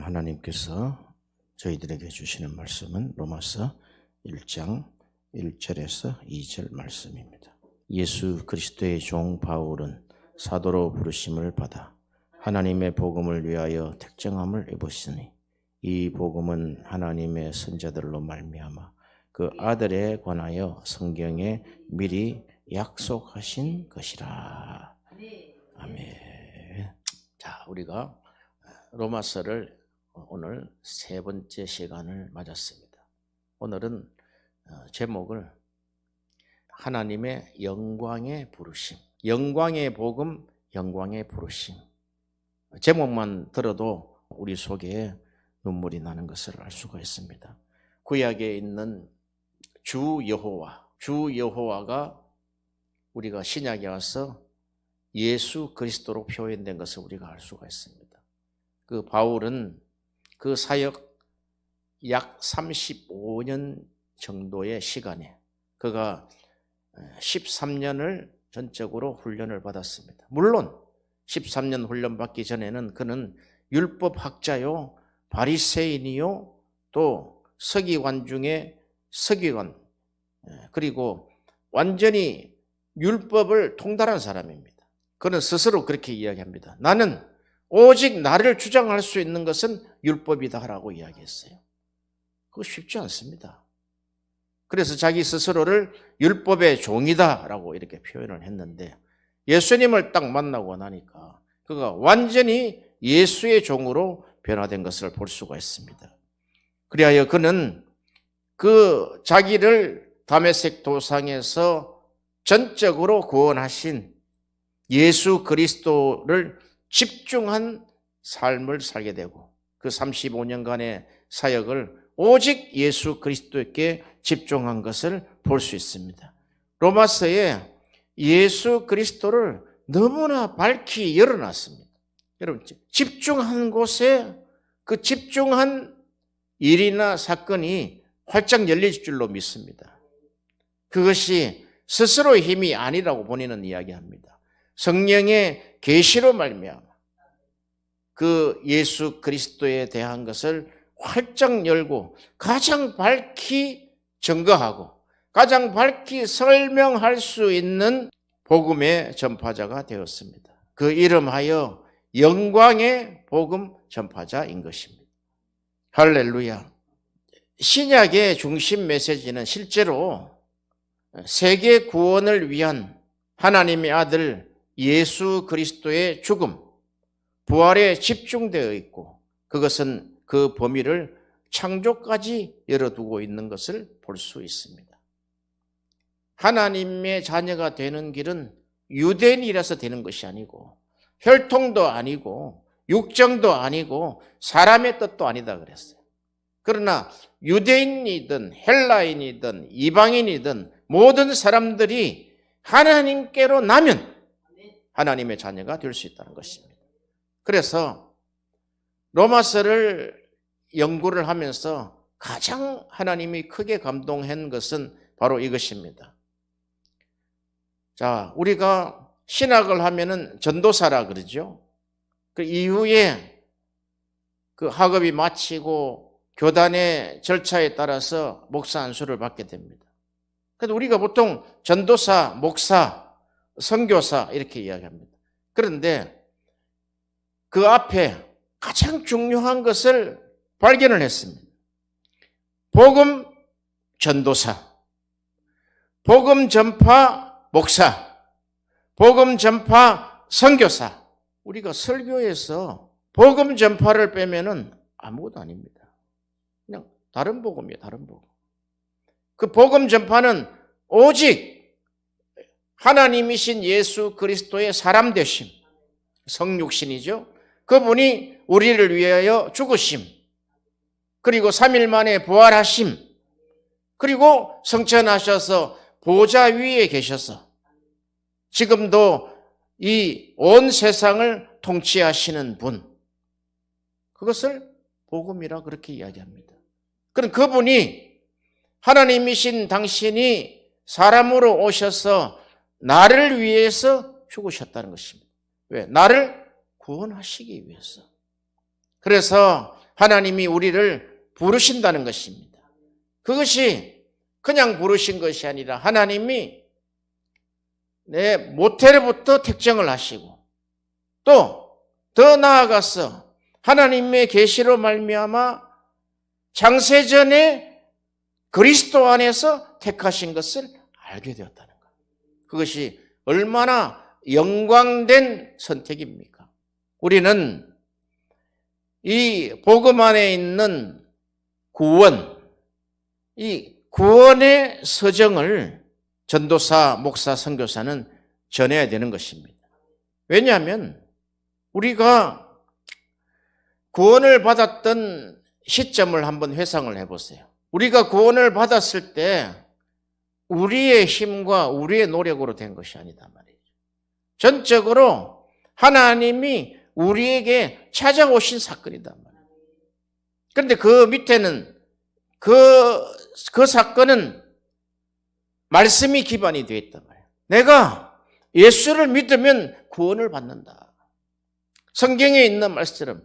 하나님께서 저희들에게 주시는 말씀은 로마서 1장 1절에서 2절 말씀입니다. 예수 그리스도의 종 바울은 사도로 부르심을 받아 하나님의 복음을 위하여 택정함을 입었으니 이 복음은 하나님의 선자들로 말미암아 그 아들에 관하여 성경에 미리 약속하신 것이라. 아멘. 자, 우리가 로마서를 오늘 세 번째 시간을 맞았습니다. 오늘은 제목을 하나님의 영광의 부르심, 영광의 복음, 영광의 부르심. 제목만 들어도 우리 속에 눈물이 나는 것을 알 수가 있습니다. 구약에 있는 주 여호와가 우리가 신약에 와서 예수 그리스도로 표현된 것을 우리가 알 수가 있습니다. 그 바울은 그 사역 약 35년 정도의 시간에 그가 13년을 전적으로 훈련을 받았습니다. 물론 13년 훈련 받기 전에는 그는 율법학자요, 바리새인이요, 또 서기관 중에 서기관, 그리고 완전히 율법을 통달한 사람입니다. 그는 스스로 그렇게 이야기합니다. 나는 오직 나를 주장할 수 있는 것은 율법이다라고 이야기했어요. 그거 쉽지 않습니다. 그래서 자기 스스로를 율법의 종이다라고 이렇게 표현을 했는데 예수님을 딱 만나고 나니까 그가 완전히 예수의 종으로 변화된 것을 볼 수가 있습니다. 그리하여 그는 그 자기를 다메섹 도상에서 전적으로 구원하신 예수 그리스도를 집중한 삶을 살게 되고 그 35년간의 사역을 오직 예수 그리스도께 집중한 것을 볼 수 있습니다. 로마서에 예수 그리스도를 너무나 밝히 열어놨습니다. 여러분, 집중한 곳에 그 집중한 일이나 사건이 활짝 열릴 줄로 믿습니다. 그것이 스스로의 힘이 아니라고 본인은 이야기합니다. 성령의 계시로 말미암아 그 예수 그리스도에 대한 것을 활짝 열고 가장 밝히 증거하고 가장 밝히 설명할 수 있는 복음의 전파자가 되었습니다. 그 이름하여 영광의 복음 전파자인 것입니다. 할렐루야. 신약의 중심 메시지는 실제로 세계 구원을 위한 하나님의 아들 예수 그리스도의 죽음, 부활에 집중되어 있고 그것은 그 범위를 창조까지 열어두고 있는 것을 볼 수 있습니다. 하나님의 자녀가 되는 길은 유대인이라서 되는 것이 아니고 혈통도 아니고 육정도 아니고 사람의 뜻도 아니다 그랬어요. 그러나 유대인이든 헬라인이든 이방인이든 모든 사람들이 하나님께로 나면 하나님의 자녀가 될 수 있다는 것입니다. 그래서 로마서를 연구를 하면서 가장 하나님이 크게 감동한 것은 바로 이것입니다. 자, 우리가 신학을 하면은 전도사라 그러죠. 그 이후에 그 학업이 마치고 교단의 절차에 따라서 목사 안수를 받게 됩니다. 그래서 우리가 보통 전도사, 목사, 선교사 이렇게 이야기합니다. 그런데 그 앞에 가장 중요한 것을 발견을 했습니다. 복음 전도사, 복음 전파 목사, 복음 전파 선교사. 우리가 설교에서 복음 전파를 빼면은 아무것도 아닙니다. 그냥 다른 복음이에요, 다른 복음. 그 복음 전파는 오직 하나님이신 예수 그리스도의 사람 되심, 성육신이죠. 그분이 우리를 위하여 죽으심, 그리고 3일 만에 부활하심, 그리고 성천하셔서 보좌 위에 계셔서 지금도 이 온 세상을 통치하시는 분, 그것을 복음이라 그렇게 이야기합니다. 그럼 그분이 하나님이신 당신이 사람으로 오셔서 나를 위해서 죽으셨다는 것입니다. 왜? 나를 구원하시기 위해서. 그래서 하나님이 우리를 부르신다는 것입니다. 그것이 그냥 부르신 것이 아니라 하나님이 내 모태로부터 택정을 하시고 또 더 나아가서 하나님의 계시로 말미암아 창세전에 그리스도 안에서 택하신 것을 알게 되었다는 것. 그것이 얼마나 영광된 선택입니까? 우리는 이 복음 안에 있는 구원, 이 구원의 서정을 전도사, 목사, 선교사는 전해야 되는 것입니다. 왜냐하면 우리가 구원을 받았던 시점을 한번 회상을 해보세요. 우리가 구원을 받았을 때 우리의 힘과 우리의 노력으로 된 것이 아니다 말이죠. 전적으로 하나님이 우리에게 찾아오신 사건이다 말이에요. 그런데 그 밑에는 그 사건은 말씀이 기반이 되어 있단 말이에요. 내가 예수를 믿으면 구원을 받는다. 성경에 있는 말씀처럼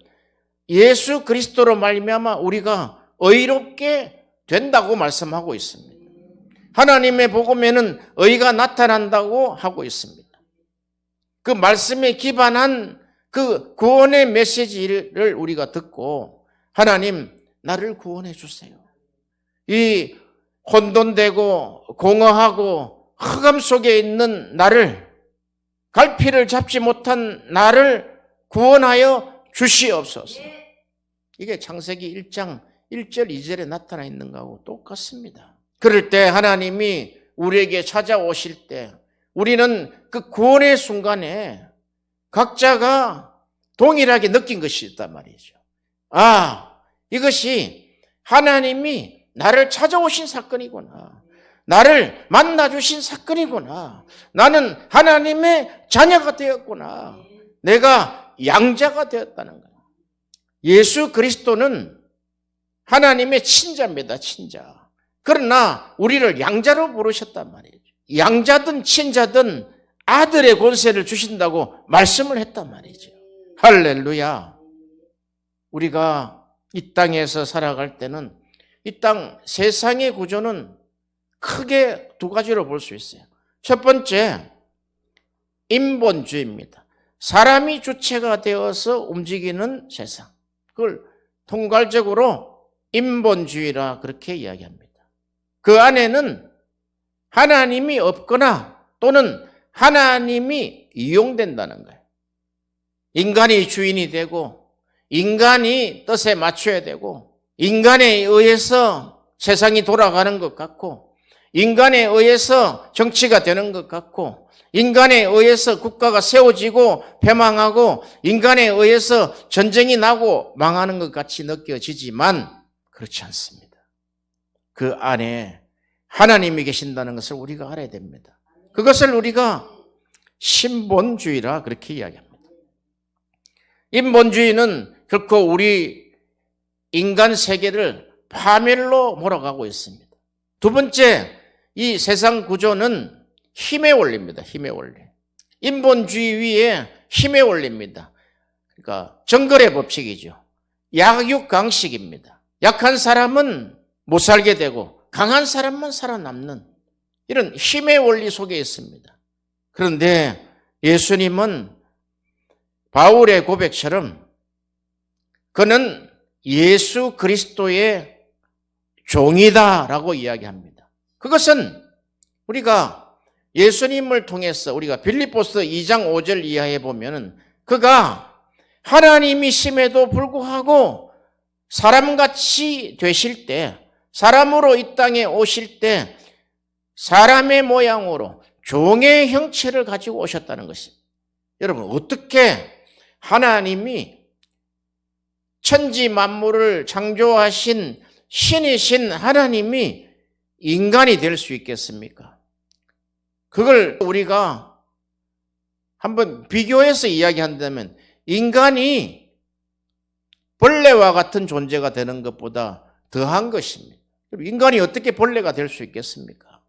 예수 그리스도로 말미암아 우리가 의롭게 된다고 말씀하고 있습니다. 하나님의 복음에는 의가 나타난다고 하고 있습니다. 그 말씀에 기반한 그 구원의 메시지를 우리가 듣고 하나님 나를 구원해 주세요. 이 혼돈되고 공허하고 흑암 속에 있는 나를, 갈피를 잡지 못한 나를 구원하여 주시옵소서. 이게 창세기 1장 1절 2절에 나타나 있는 거하고 똑같습니다. 그럴 때 하나님이 우리에게 찾아오실 때 우리는 그 구원의 순간에 각자가 동일하게 느낀 것이 있단 말이죠. 아, 이것이 하나님이 나를 찾아오신 사건이구나. 나를 만나주신 사건이구나. 나는 하나님의 자녀가 되었구나. 내가 양자가 되었다는 거예요. 예수 그리스도는 하나님의 친자입니다. 친자. 그러나 우리를 양자로 부르셨단 말이죠. 양자든 친자든 아들의 권세를 주신다고 말씀을 했단 말이죠. 할렐루야. 우리가 이 땅에서 살아갈 때는 이 땅 세상의 구조는 크게 두 가지로 볼 수 있어요. 첫 번째, 인본주의입니다. 사람이 주체가 되어서 움직이는 세상. 그걸 통괄적으로 인본주의라 그렇게 이야기합니다. 그 안에는 하나님이 없거나 또는 하나님이 이용된다는 거예요. 인간이 주인이 되고 인간이 뜻에 맞춰야 되고 인간에 의해서 세상이 돌아가는 것 같고 인간에 의해서 정치가 되는 것 같고 인간에 의해서 국가가 세워지고 폐망하고 인간에 의해서 전쟁이 나고 망하는 것 같이 느껴지지만 그렇지 않습니다. 그 안에 하나님이 계신다는 것을 우리가 알아야 됩니다. 그것을 우리가 신본주의라 그렇게 이야기합니다. 인본주의는 결코 우리 인간 세계를 파멸로 몰아가고 있습니다. 두 번째, 이 세상 구조는 힘의 원리입니다. 힘의 원리. 인본주의 위에 힘의 원리입니다. 그러니까 정글의 법칙이죠. 약육강식입니다. 약한 사람은 못 살게 되고 강한 사람만 살아남는 이런 힘의 원리 속에 있습니다. 그런데 예수님은 바울의 고백처럼 그는 예수 그리스도의 종이다라고 이야기합니다. 그것은 우리가 예수님을 통해서 우리가 빌립보서 2장 5절 이하에 보면은 그가 하나님이심에도 불구하고 사람같이 되실 때, 사람으로 이 땅에 오실 때 사람의 모양으로 종의 형체를 가지고 오셨다는 것입니다. 여러분, 어떻게 하나님이 천지 만물을 창조하신 신이신 하나님이 인간이 될 수 있겠습니까? 그걸 우리가 한번 비교해서 이야기한다면 인간이 벌레와 같은 존재가 되는 것보다 더한 것입니다. 인간이 어떻게 벌레가 될 수 있겠습니까?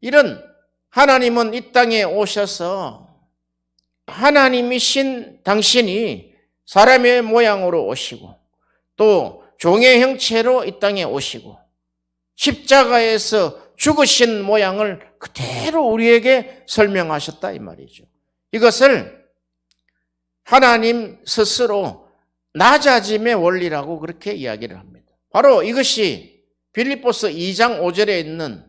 이런 하나님은 이 땅에 오셔서 하나님이신 당신이 사람의 모양으로 오시고 또 종의 형체로 이 땅에 오시고 십자가에서 죽으신 모양을 그대로 우리에게 설명하셨다 이 말이죠. 이것을 하나님 스스로 낮아짐의 원리라고 그렇게 이야기를 합니다. 바로 이것이 빌립보서 2장 5절에 있는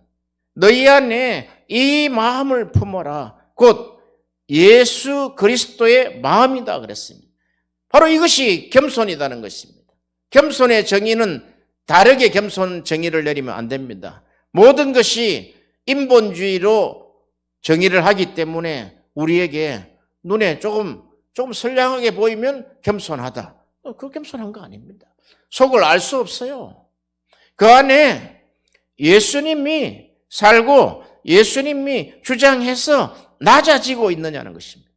너희 안에 이 마음을 품어라. 곧 예수 그리스도의 마음이다 그랬습니다. 바로 이것이 겸손이라는 것입니다. 겸손의 정의는 다르게 겸손 정의를 내리면 안 됩니다. 모든 것이 인본주의로 정의를 하기 때문에 우리에게 눈에 조금 선량하게 보이면 겸손하다. 그 겸손한 거 아닙니다. 속을 알 수 없어요. 그 안에 예수님이 살고 예수님이 주장해서 낮아지고 있느냐는 것입니다.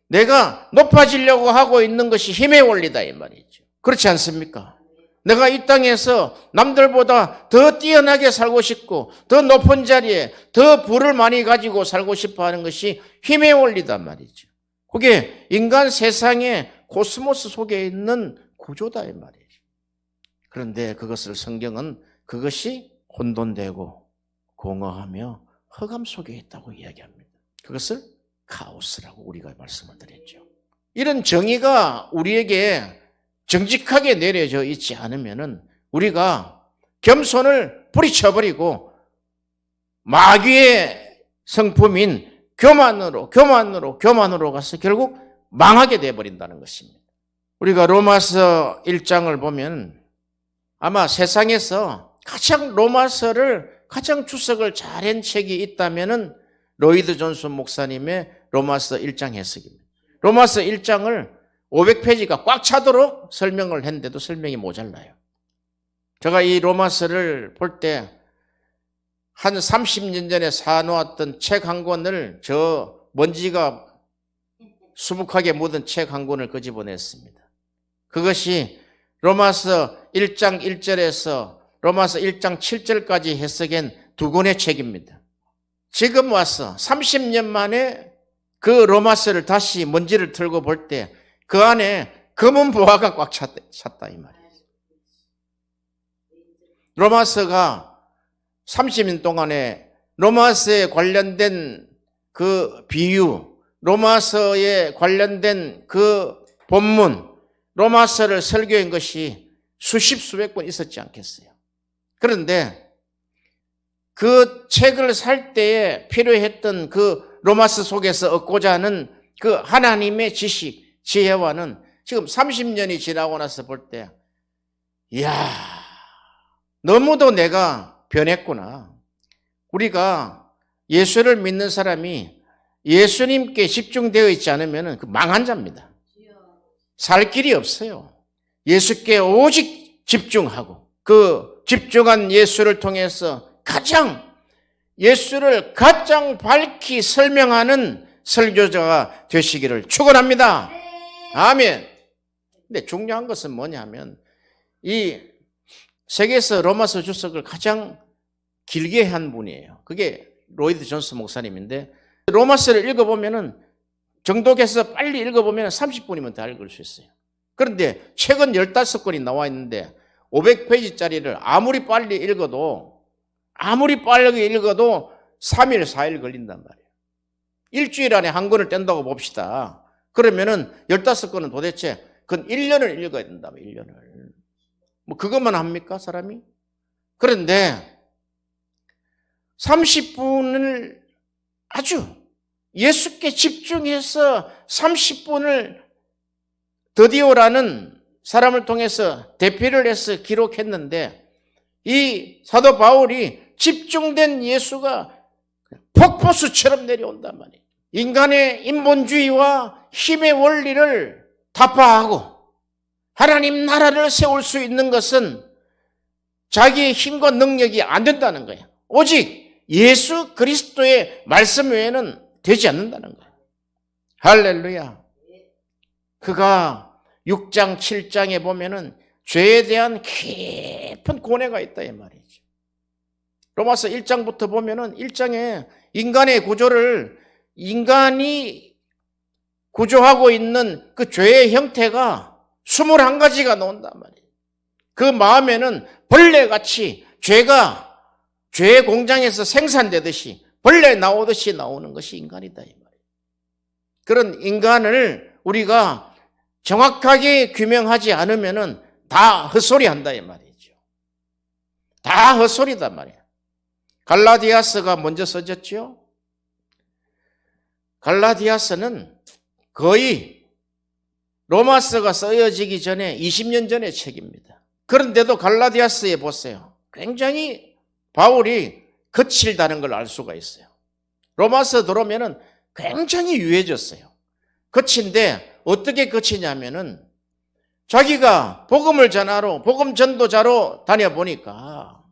내가 높아지려고 하고 있는 것이 힘의 원리다 이 말이죠. 그렇지 않습니까? 내가 이 땅에서 남들보다 더 뛰어나게 살고 싶고 더 높은 자리에 더 부를 많이 가지고 살고 싶어 하는 것이 힘의 원리단 말이죠. 그게 인간 세상의 코스모스 속에 있는 구조다 이 말이죠. 그런데 그것을 성경은 그것이 혼돈되고 공허하며 흑암 속에 있다고 이야기합니다. 그것을 카오스라고 우리가 말씀을 드렸죠. 이런 정의가 우리에게 정직하게 내려져 있지 않으면 우리가 겸손을 뿌리쳐버리고 마귀의 성품인 교만으로 가서 결국 망하게 되어버린다는 것입니다. 우리가 로마서 1장을 보면 아마 세상에서 로마서를 가장 주석을 잘한 책이 있다면은 로이드 존슨 목사님의 로마서 1장 해석입니다. 로마서 1장을 500페이지가 꽉 차도록 설명을 했는데도 설명이 모자라요. 제가 이 로마서를 볼 때 한 30년 전에 사놓았던 책 한 권을 저 먼지가 수북하게 묻은 책 한 권을 끄집어냈습니다. 그것이 로마서 1장 1절에서 로마서 1장 7절까지 해석한 두 권의 책입니다. 지금 와서 30년 만에 그 로마서를 다시 먼지를 털고 볼 때 그 안에 검은 보화가 꽉 찼다 이 말이에요. 로마서가 30년 동안에 로마서에 관련된 그 비유, 로마서에 관련된 그 본문, 로마서를 설교한 것이 수백 권 있었지 않겠어요. 그런데 그 책을 살 때에 필요했던 그 로마서 속에서 얻고자 하는 그 하나님의 지식, 지혜와는 지금 30년이 지나고 나서 볼 때, 이야, 너무도 내가 변했구나. 우리가 예수를 믿는 사람이 예수님께 집중되어 있지 않으면 그 망한 자입니다. 살 길이 없어요. 예수께 오직 집중하고 그 집중한 예수를 통해서 예수를 가장 밝히 설명하는 설교자가 되시기를 축원합니다. 아멘. 근데 중요한 것은 뭐냐면 이 세계에서 로마서 주석을 가장 길게 한 분이에요. 그게 로이드 존스 목사님인데 로마서를 읽어보면은 정독해서 빨리 읽어보면 30분이면 다 읽을 수 있어요. 그런데 책은 15권이 나와 있는데 500페이지짜리를 아무리 빨리 읽어도 3일, 4일 걸린단 말이에요. 일주일 안에 한 권을 뗀다고 봅시다. 그러면은 15권은 도대체 그건 1년을 읽어야 된다며, 1년을. 뭐 그것만 합니까, 사람이? 그런데 30분을 아주 예수께 집중해서 30분을 드디어라는 사람을 통해서 대피를 해서 기록했는데 이 사도 바울이 집중된 예수가 폭포수처럼 내려온단 말이에요. 인간의 인본주의와 힘의 원리를 타파하고 하나님 나라를 세울 수 있는 것은 자기의 힘과 능력이 안 된다는 거예요. 오직 예수 그리스도의 말씀 외에는 되지 않는다는 거예요. 할렐루야. 그가 6장, 7장에 보면은 죄에 대한 깊은 고뇌가 있다 이 말이죠. 로마서 1장부터 보면은 1장에 인간의 구조를 인간이 구조하고 있는 그 죄의 형태가 21가지가 나온단 말이에요. 그 마음에는 벌레같이 죄의 공장에서 생산되듯이 벌레 나오듯이 나오는 것이 인간이다 이 말이에요. 그런 인간을 우리가 정확하게 규명하지 않으면은 다 헛소리한다 이 말이죠. 다 헛소리다 말이에요. 갈라디아서가 먼저 써졌죠. 갈라디아서는 거의 로마서가 쓰여지기 전에 20년 전의 책입니다. 그런데도 갈라디아서에 보세요. 굉장히 바울이 거칠다는 걸 알 수가 있어요. 로마서 들어오면은 굉장히 유해졌어요. 거친데 어떻게 거치냐면은 자기가 복음을 전하러 복음 전도자로 다녀보니까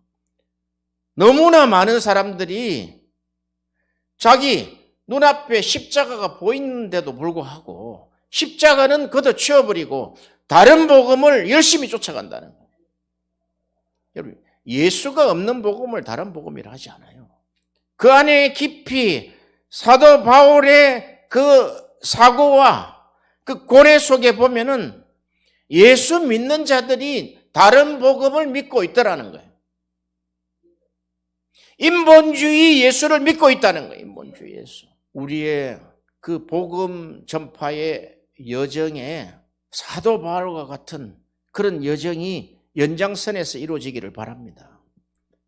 너무나 많은 사람들이 자기 눈앞에 십자가가 보이는데도 불구하고 십자가는 걷어치워버리고 다른 복음을 열심히 쫓아간다는 거예요. 여러분, 예수가 없는 복음을 다른 복음이라 하지 않아요. 그 안에 깊이 사도 바울의 그 사고와 그 고뇌 속에 보면은 예수 믿는 자들이 다른 복음을 믿고 있더라는 거예요. 인본주의 예수를 믿고 있다는 거예요. 인본주의 예수. 우리의 그 복음 전파의 여정에 사도 바울과 같은 그런 여정이 연장선에서 이루어지기를 바랍니다.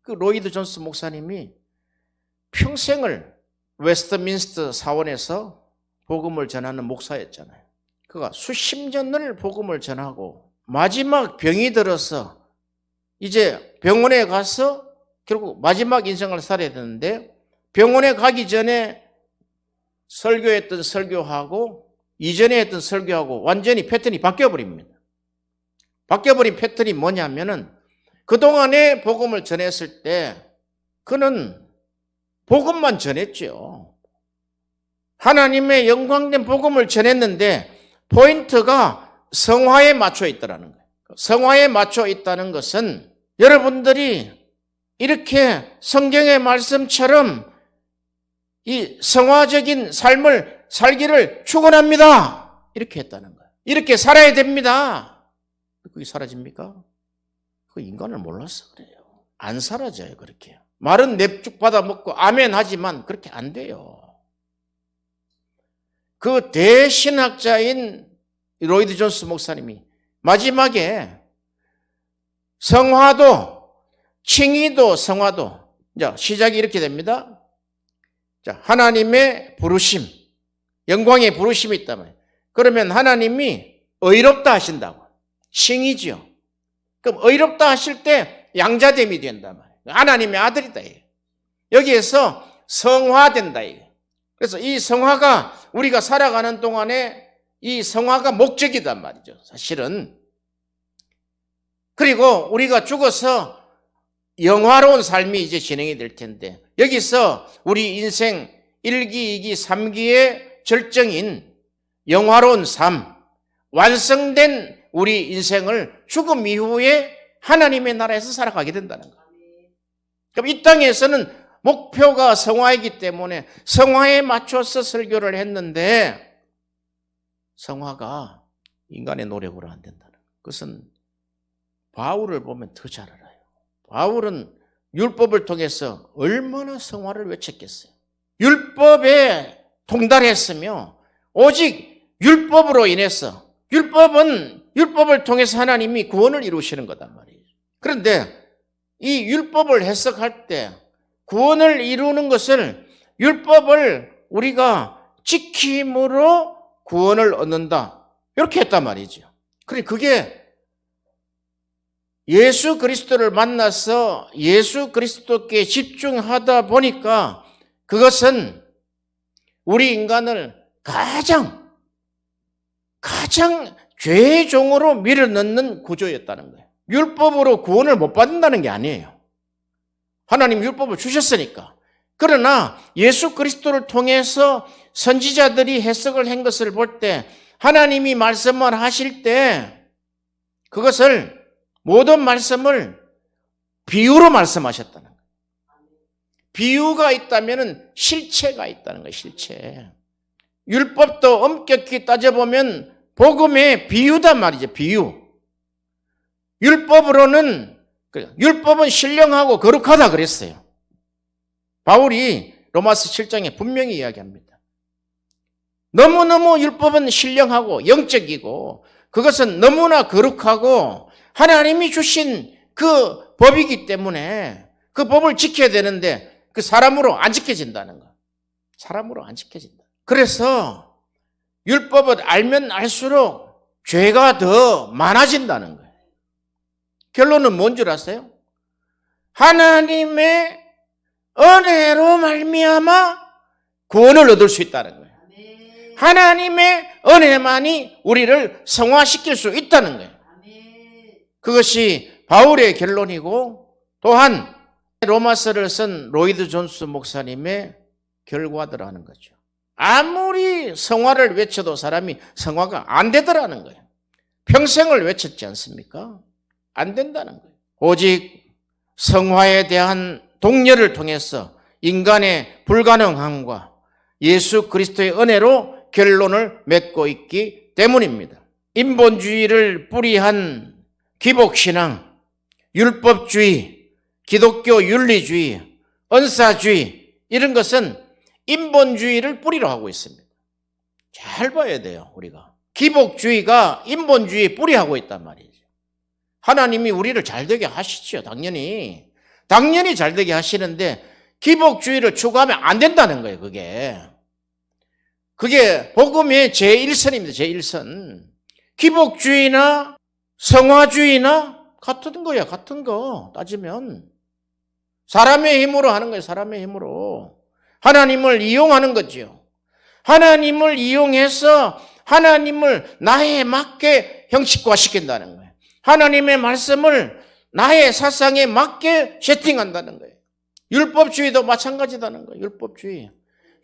그 로이드 존스 목사님이 평생을 웨스트민스터 사원에서 복음을 전하는 목사였잖아요. 그가 수십 년을 복음을 전하고 마지막 병이 들어서 이제 병원에 가서 결국 마지막 인생을 살아야 되는데 병원에 가기 전에 설교했던 설교하고 이전에 했던 설교하고 완전히 패턴이 바뀌어버립니다. 바뀌어버린 패턴이 뭐냐면은 그동안에 복음을 전했을 때 그는 복음만 전했죠. 하나님의 영광된 복음을 전했는데 포인트가 성화에 맞춰 있더라는 거예요. 성화에 맞춰 있다는 것은 여러분들이 이렇게 성경의 말씀처럼 이 성화적인 삶을 살기를 축원합니다. 이렇게 했다는 거예요. 이렇게 살아야 됩니다. 그게 사라집니까? 그 인간을 몰라서 그래요. 안 사라져요, 그렇게. 말은 냅죽 받아 먹고 아멘 하지만 그렇게 안 돼요. 그 대신학자인 로이드 존스 목사님이 마지막에 성화도, 칭의도, 성화도, 자, 시작이 이렇게 됩니다. 자, 하나님의 부르심, 영광의 부르심이 있다면, 그러면 하나님이 의롭다 하신다고. 칭의지요. 그럼 의롭다 하실 때 양자됨이 된단 말이에요. 하나님의 아들이다. 여기에서 성화된다. 그래서 이 성화가 우리가 살아가는 동안에 이 성화가 목적이단 말이죠. 사실은. 그리고 우리가 죽어서 영화로운 삶이 이제 진행이 될 텐데 여기서 우리 인생 1기, 2기, 3기의 절정인 영화로운 삶, 완성된 우리 인생을 죽음 이후에 하나님의 나라에서 살아가게 된다는 거예요. 그럼 이 땅에서는 목표가 성화이기 때문에 성화에 맞춰서 설교를 했는데 성화가 인간의 노력으로 안 된다는 거예요. 그것은 바울을 보면 더 잘 알아요. 바울은 율법을 통해서 얼마나 성화를 외쳤겠어요. 율법에 통달했으며 오직 율법으로 인해서 율법을 통해서 하나님이 구원을 이루시는 거단 말이에요. 그런데 이 율법을 해석할 때 구원을 이루는 것을 율법을 우리가 지킴으로 구원을 얻는다. 이렇게 했단 말이죠. 그래 그게 예수 그리스도를 만나서 예수 그리스도께 집중하다 보니까 그것은 우리 인간을 가장 죄의 종으로 밀어넣는 구조였다는 거예요. 율법으로 구원을 못 받는다는 게 아니에요. 하나님 율법을 주셨으니까. 그러나 예수 그리스도를 통해서 선지자들이 해석을 한 것을 볼 때 하나님이 말씀을 하실 때 그것을 모든 말씀을 비유로 말씀하셨다는 거예요. 비유가 있다면 실체가 있다는 거예요. 실체. 율법도 엄격히 따져보면 복음의 비유단 말이죠. 비유. 율법으로는 율법은 신령하고 거룩하다 그랬어요. 바울이 로마서 7장에 분명히 이야기합니다. 너무너무 율법은 신령하고 영적이고 그것은 너무나 거룩하고 하나님이 주신 그 법이기 때문에 그 법을 지켜야 되는데 그 사람으로 안 지켜진다는 거. 사람으로 안 지켜진다. 그래서 율법을 알면 알수록 죄가 더 많아진다는 거예요. 결론은 뭔 줄 아세요? 하나님의 은혜로 말미암아 구원을 얻을 수 있다는 거예요. 하나님의 은혜만이 우리를 성화시킬 수 있다는 거예요. 그것이 바울의 결론이고 또한 로마서를 쓴 로이드 존스 목사님의 결과더라는 거죠. 아무리 성화를 외쳐도 사람이 성화가 안 되더라는 거예요. 평생을 외쳤지 않습니까? 안 된다는 거예요. 오직 성화에 대한 동료를 통해서 인간의 불가능함과 예수 그리스도의 은혜로 결론을 맺고 있기 때문입니다. 인본주의를 뿌리한 기복신앙, 율법주의, 기독교 윤리주의, 은사주의 이런 것은 인본주의를 뿌리로 하고 있습니다. 잘 봐야 돼요, 우리가. 기복주의가 인본주의에 뿌리하고 있단 말이죠. 하나님이 우리를 잘되게 하시죠, 당연히. 당연히 잘되게 하시는데 기복주의를 추구하면 안 된다는 거예요, 그게 복음의 제1선입니다, 제1선. 기복주의나 성화주의나 같은 거야, 같은 거 따지면. 사람의 힘으로 하는 거예요, 사람의 힘으로. 하나님을 이용하는 거지요. 하나님을 이용해서 하나님을 나에 맞게 형식화시킨다는 거예요. 하나님의 말씀을 나의 사상에 맞게 세팅한다는 거예요. 율법주의도 마찬가지다는 거예요. 율법주의.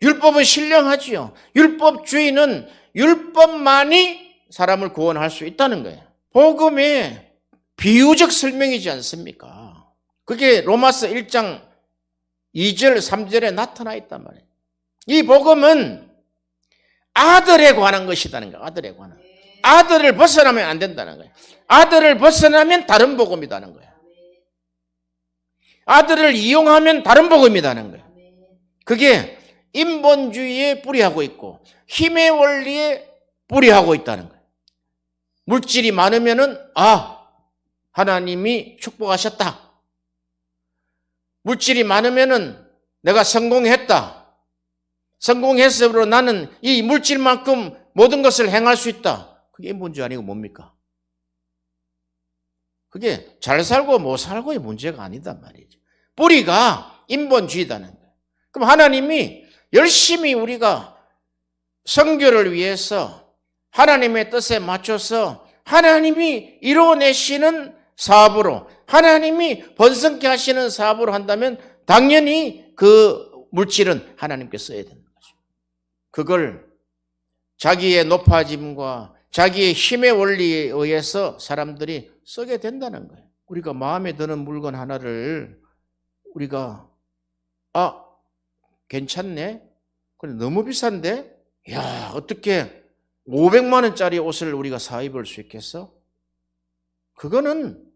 율법은 신령하지요. 율법주의는 율법만이 사람을 구원할 수 있다는 거예요. 복음의 비유적 설명이지 않습니까? 그게 로마서 1장 2절, 3절에 나타나 있단 말이에요. 이 복음은 아들에 관한 것이라는 거예요. 아들에 관한. 아들을 벗어나면 안 된다는 거예요. 아들을 벗어나면 다른 복음이라는 거예요. 아들을 이용하면 다른 복음이라는 거예요. 그게 인본주의에 뿌리하고 있고 힘의 원리에 뿌리하고 있다는 거예요. 물질이 많으면은 하나님이 축복하셨다. 물질이 많으면은 내가 성공했다. 성공했으므로 나는 이 물질만큼 모든 것을 행할 수 있다. 그게 인본주의 아니고 뭡니까? 그게 잘 살고 못 살고의 문제가 아니단 말이죠. 뿌리가 인본주의다는 거예요. 그럼 하나님이 열심히 우리가 선교를 위해서 하나님의 뜻에 맞춰서 하나님이 이루어내시는 사업으로 하나님이 번성케 하시는 사업으로 한다면 당연히 그 물질은 하나님께 써야 되는 거죠. 그걸 자기의 높아짐과 자기의 힘의 원리에 의해서 사람들이 쓰게 된다는 거예요. 우리가 마음에 드는 물건 하나를 우리가 괜찮네? 근데 너무 비싼데? 야, 어떻게 500만 원짜리 옷을 우리가 사 입을 수 있겠어? 그거는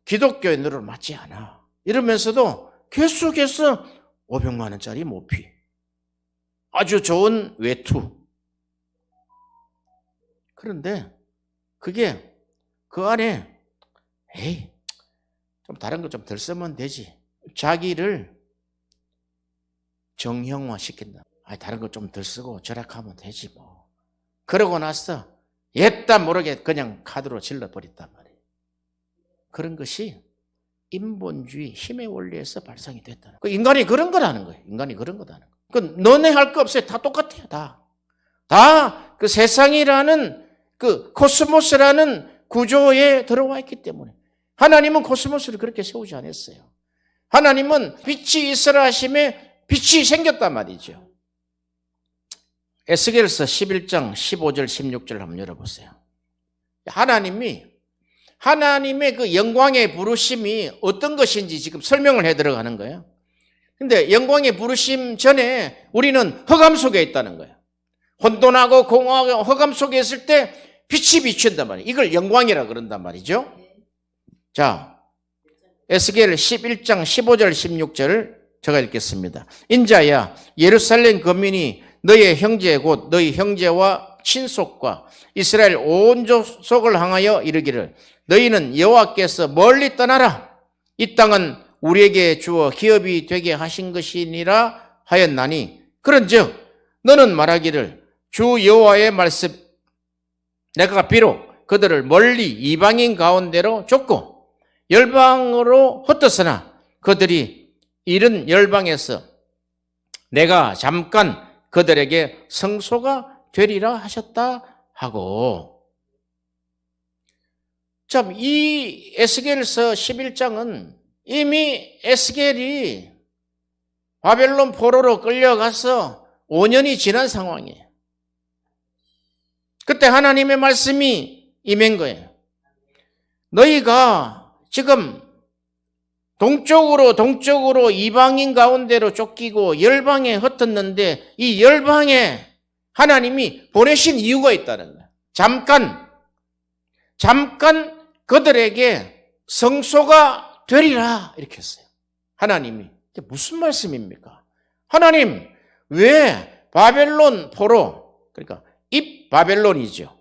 기독교의 누를 맞지 않아. 이러면서도 계속해서 500만 원짜리 모피. 아주 좋은 외투. 그런데 그게 그 안에 좀 다른 거 좀 덜 쓰면 되지. 자기를 정형화 시킨다. 다른 거 좀 덜 쓰고 절약하면 되지 뭐. 그러고 나서 옛다 모르게 그냥 카드로 질러버렸단 말이에요. 그런 것이 인본주의 힘의 원리에서 발상이 됐다는 거예요. 인간이 그런 거라는 거예요. 인간이 그런 거라는 거예요. 그 너네 할 거 없어요. 다 똑같아요. 다 그 세상이라는 그 코스모스라는 구조에 들어와 있기 때문에 하나님은 코스모스를 그렇게 세우지 않았어요. 하나님은 빛이 있으라 하심에 빛이 생겼단 말이죠. 에스겔서 11장 15절 16절 한번 열어보세요. 하나님의 그 영광의 부르심이 어떤 것인지 지금 설명을 해 들어가는 거예요. 근데 영광의 부르심 전에 우리는 흑암 속에 있다는 거예요. 혼돈하고 공허하고 흑암 속에 있을 때 빛이 비춘단 말이에요. 이걸 영광이라 그런단 말이죠. 자, 에스겔 11장 15절 16절을 제가 읽겠습니다. 인자야, 예루살렘 거민이 너의 형제 곧 너희 형제와 친속과 이스라엘 온 족속을 향하여 이르기를 너희는 여호와께서 멀리 떠나라. 이 땅은 우리에게 주어 기업이 되게 하신 것이니라 하였나니 그런즉 너는 말하기를 주 여호와의 말씀 내가 비록 그들을 멀리 이방인 가운데로 쫓고 열방으로 흩었으나 그들이 이른 열방에서 내가 잠깐 그들에게 성소가 되리라 하셨다 하고. 참, 이 에스겔서 11장은 이미 에스겔이 바벨론 포로로 끌려가서 5년이 지난 상황이에요. 그때 하나님의 말씀이 임한 거예요. 너희가 지금 동쪽으로 이방인 가운데로 쫓기고 열방에 흩었는데 이 열방에 하나님이 보내신 이유가 있다는 거예요. 잠깐 그들에게 성소가 되리라 이렇게 했어요. 하나님이. 이게 무슨 말씀입니까? 하나님 왜 바벨론 포로, 그러니까 입바벨론이죠.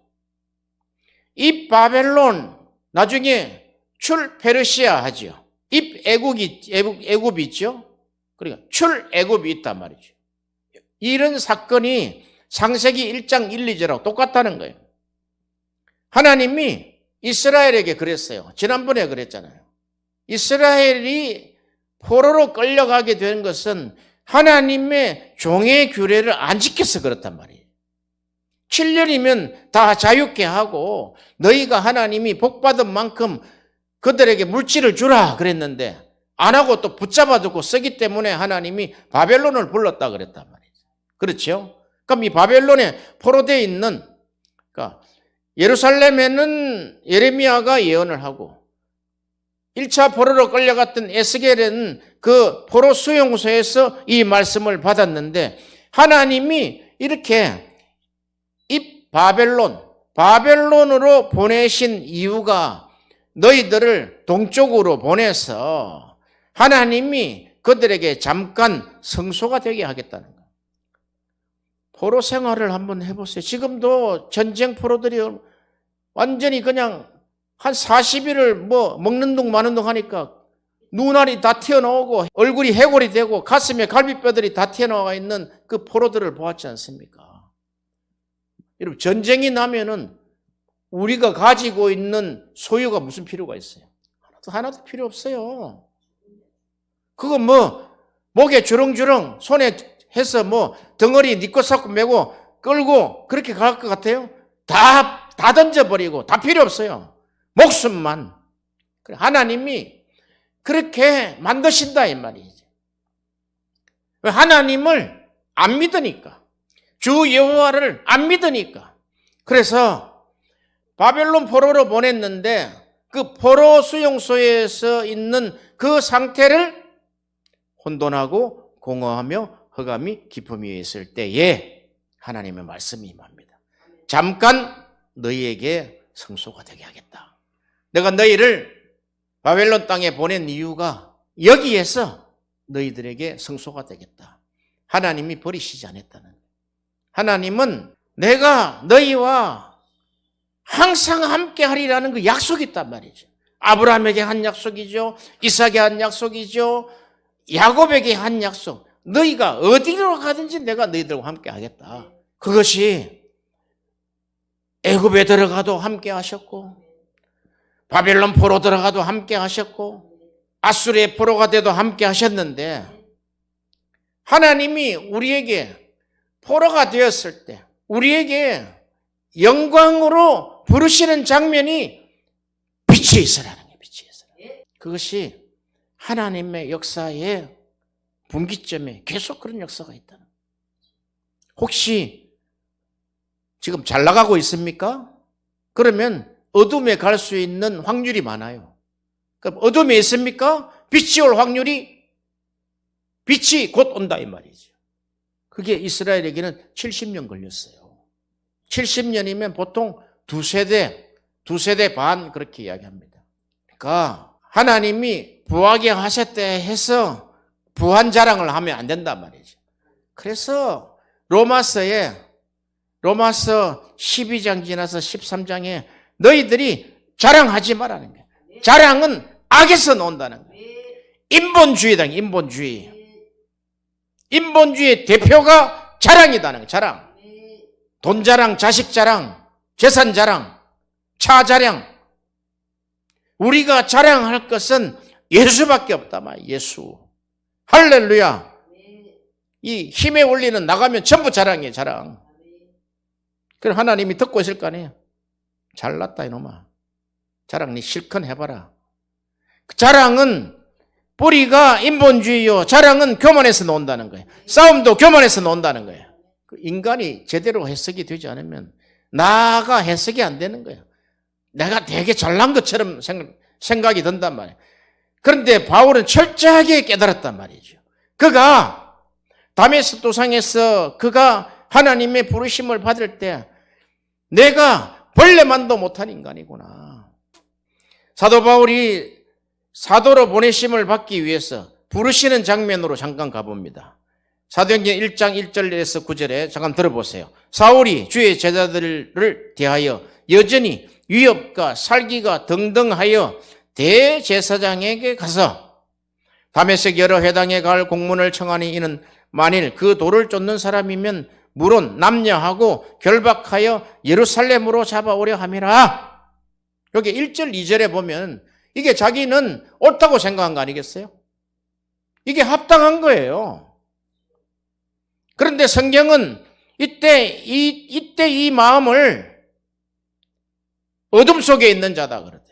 입바벨론 나중에 출페르시아 하죠. 입애국이 있죠. 그러니까 출애굽이 있단 말이죠. 이런 사건이 창세기 1장 1, 2절하고 똑같다는 거예요. 하나님이 이스라엘에게 그랬어요. 지난번에 그랬잖아요. 이스라엘이 포로로 끌려가게 된 것은 하나님의 종의 규례를 안 지켜서 그렇단 말이에요. 7년이면 다 자유케 하고 너희가 하나님이 복받은 만큼 그들에게 물질을 주라 그랬는데 안 하고 또 붙잡아두고 쓰기 때문에 하나님이 바벨론을 불렀다 그랬단 말이죠. 그렇죠? 그럼 이 바벨론에 포로되어 있는, 그러니까 예루살렘에는 예레미야가 예언을 하고 1차 포로로 끌려갔던 에스겔은 그 포로 수용소에서 이 말씀을 받았는데 하나님이 이렇게 바벨론으로 보내신 이유가 너희들을 동쪽으로 보내서 하나님이 그들에게 잠깐 성소가 되게 하겠다는 거예요. 포로 생활을 한번 해보세요. 지금도 전쟁 포로들이 완전히 그냥 한 40일을 먹는 둥 마는 둥 하니까 눈알이 다 튀어나오고 얼굴이 해골이 되고 가슴에 갈비뼈들이 다 튀어나와 있는 그 포로들을 보았지 않습니까? 여러분, 전쟁이 나면은 우리가 가지고 있는 소유가 무슨 필요가 있어요? 하나도 필요 없어요. 그거 목에 주렁주렁 손에 해서 덩어리 니꺼 섞고 메고 끌고 그렇게 갈 것 같아요? 다 던져버리고 다 필요 없어요. 목숨만. 하나님이 그렇게 만드신다 이 말이지. 하나님을 안 믿으니까. 주 여호와를 안 믿으니까. 그래서 바벨론 포로로 보냈는데 그 포로 수용소에서 있는 그 상태를 혼돈하고 공허하며 흑암이 깊음 위에 있을 때에 하나님의 말씀이 임합니다. 잠깐 너희에게 성소가 되게 하겠다. 내가 너희를 바벨론 땅에 보낸 이유가 여기에서 너희들에게 성소가 되겠다. 하나님이 버리시지 않았다는 거예요. 하나님은 내가 너희와 항상 함께 하리라는 그 약속이 있단 말이죠. 아브라함에게 한 약속이죠. 이삭에게 한 약속이죠. 야곱에게 한 약속. 너희가 어디로 가든지 내가 너희들과 함께 하겠다. 그것이 애굽에 들어가도 함께 하셨고 바벨론 포로 들어가도 함께 하셨고 아수르의 포로가 돼도 함께 하셨는데 하나님이 우리에게 포로가 되었을 때 우리에게 영광으로 부르시는 장면이 빛이 있으라는 거예요. 빛이 있으라. 그것이 하나님의 역사의 분기점에 계속 그런 역사가 있다는 거예요. 혹시 지금 잘 나가고 있습니까? 그러면 어둠에 갈 수 있는 확률이 많아요. 그럼 어둠에 있습니까? 빛이 올 확률이 빛이 곧 온다 이 말이죠. 그게 이스라엘에게는 70년 걸렸어요. 70년이면 보통 두 세대 반 그렇게 이야기합니다. 그러니까 하나님이 부하게 하셨대 해서 부한 자랑을 하면 안 된단 말이죠. 그래서 로마서 12장 지나서 13장에 너희들이 자랑하지 말라는 거예요. 자랑은 악에서 나온다는 거예요. 인본주의다, 인본주의. 인본주의의 대표가 자랑이다는 거예요. 자랑. 돈 자랑, 자식 자랑, 재산 자랑, 차 자랑. 우리가 자랑할 것은 예수밖에 없다 말. 예수. 할렐루야. 이 힘의 원리는 나가면 전부 자랑이에요. 자랑. 그럼 하나님이 듣고 있을 거 아니에요. 잘났다 이놈아. 자랑 네 실컷 해봐라. 자랑은 뿌리가 인본주의요. 자랑은 교만에서 나온다는 거예요. 싸움도 교만에서 나온다는 거예요. 인간이 제대로 해석이 되지 않으면 나가 해석이 안 되는 거예요. 내가 되게 잘난 것처럼 생각이 든단 말이에요. 그런데 바울은 철저하게 깨달았단 말이죠. 그가 다메섹 도상에서 그가 하나님의 부르심을 받을 때 내가 벌레만도 못한 인간이구나. 사도 바울이 사도로 보내심을 받기 위해서 부르시는 장면으로 잠깐 가봅니다. 사도행전 1장 1절에서 9절에 잠깐 들어보세요. 사울이 주의 제자들을 대하여 여전히 위협과 살기가 등등하여 대제사장에게 가서 다메섹 여러 회당에 갈 공문을 청하니 이는 만일 그 돌을 쫓는 사람이면 물론 남녀하고 결박하여 예루살렘으로 잡아오려 함이라. 여기 1절 2절에 보면 이게 자기는 옳다고 생각한 거 아니겠어요? 이게 합당한 거예요. 그런데 성경은 이때 이 마음을 어둠 속에 있는 자다 그러대.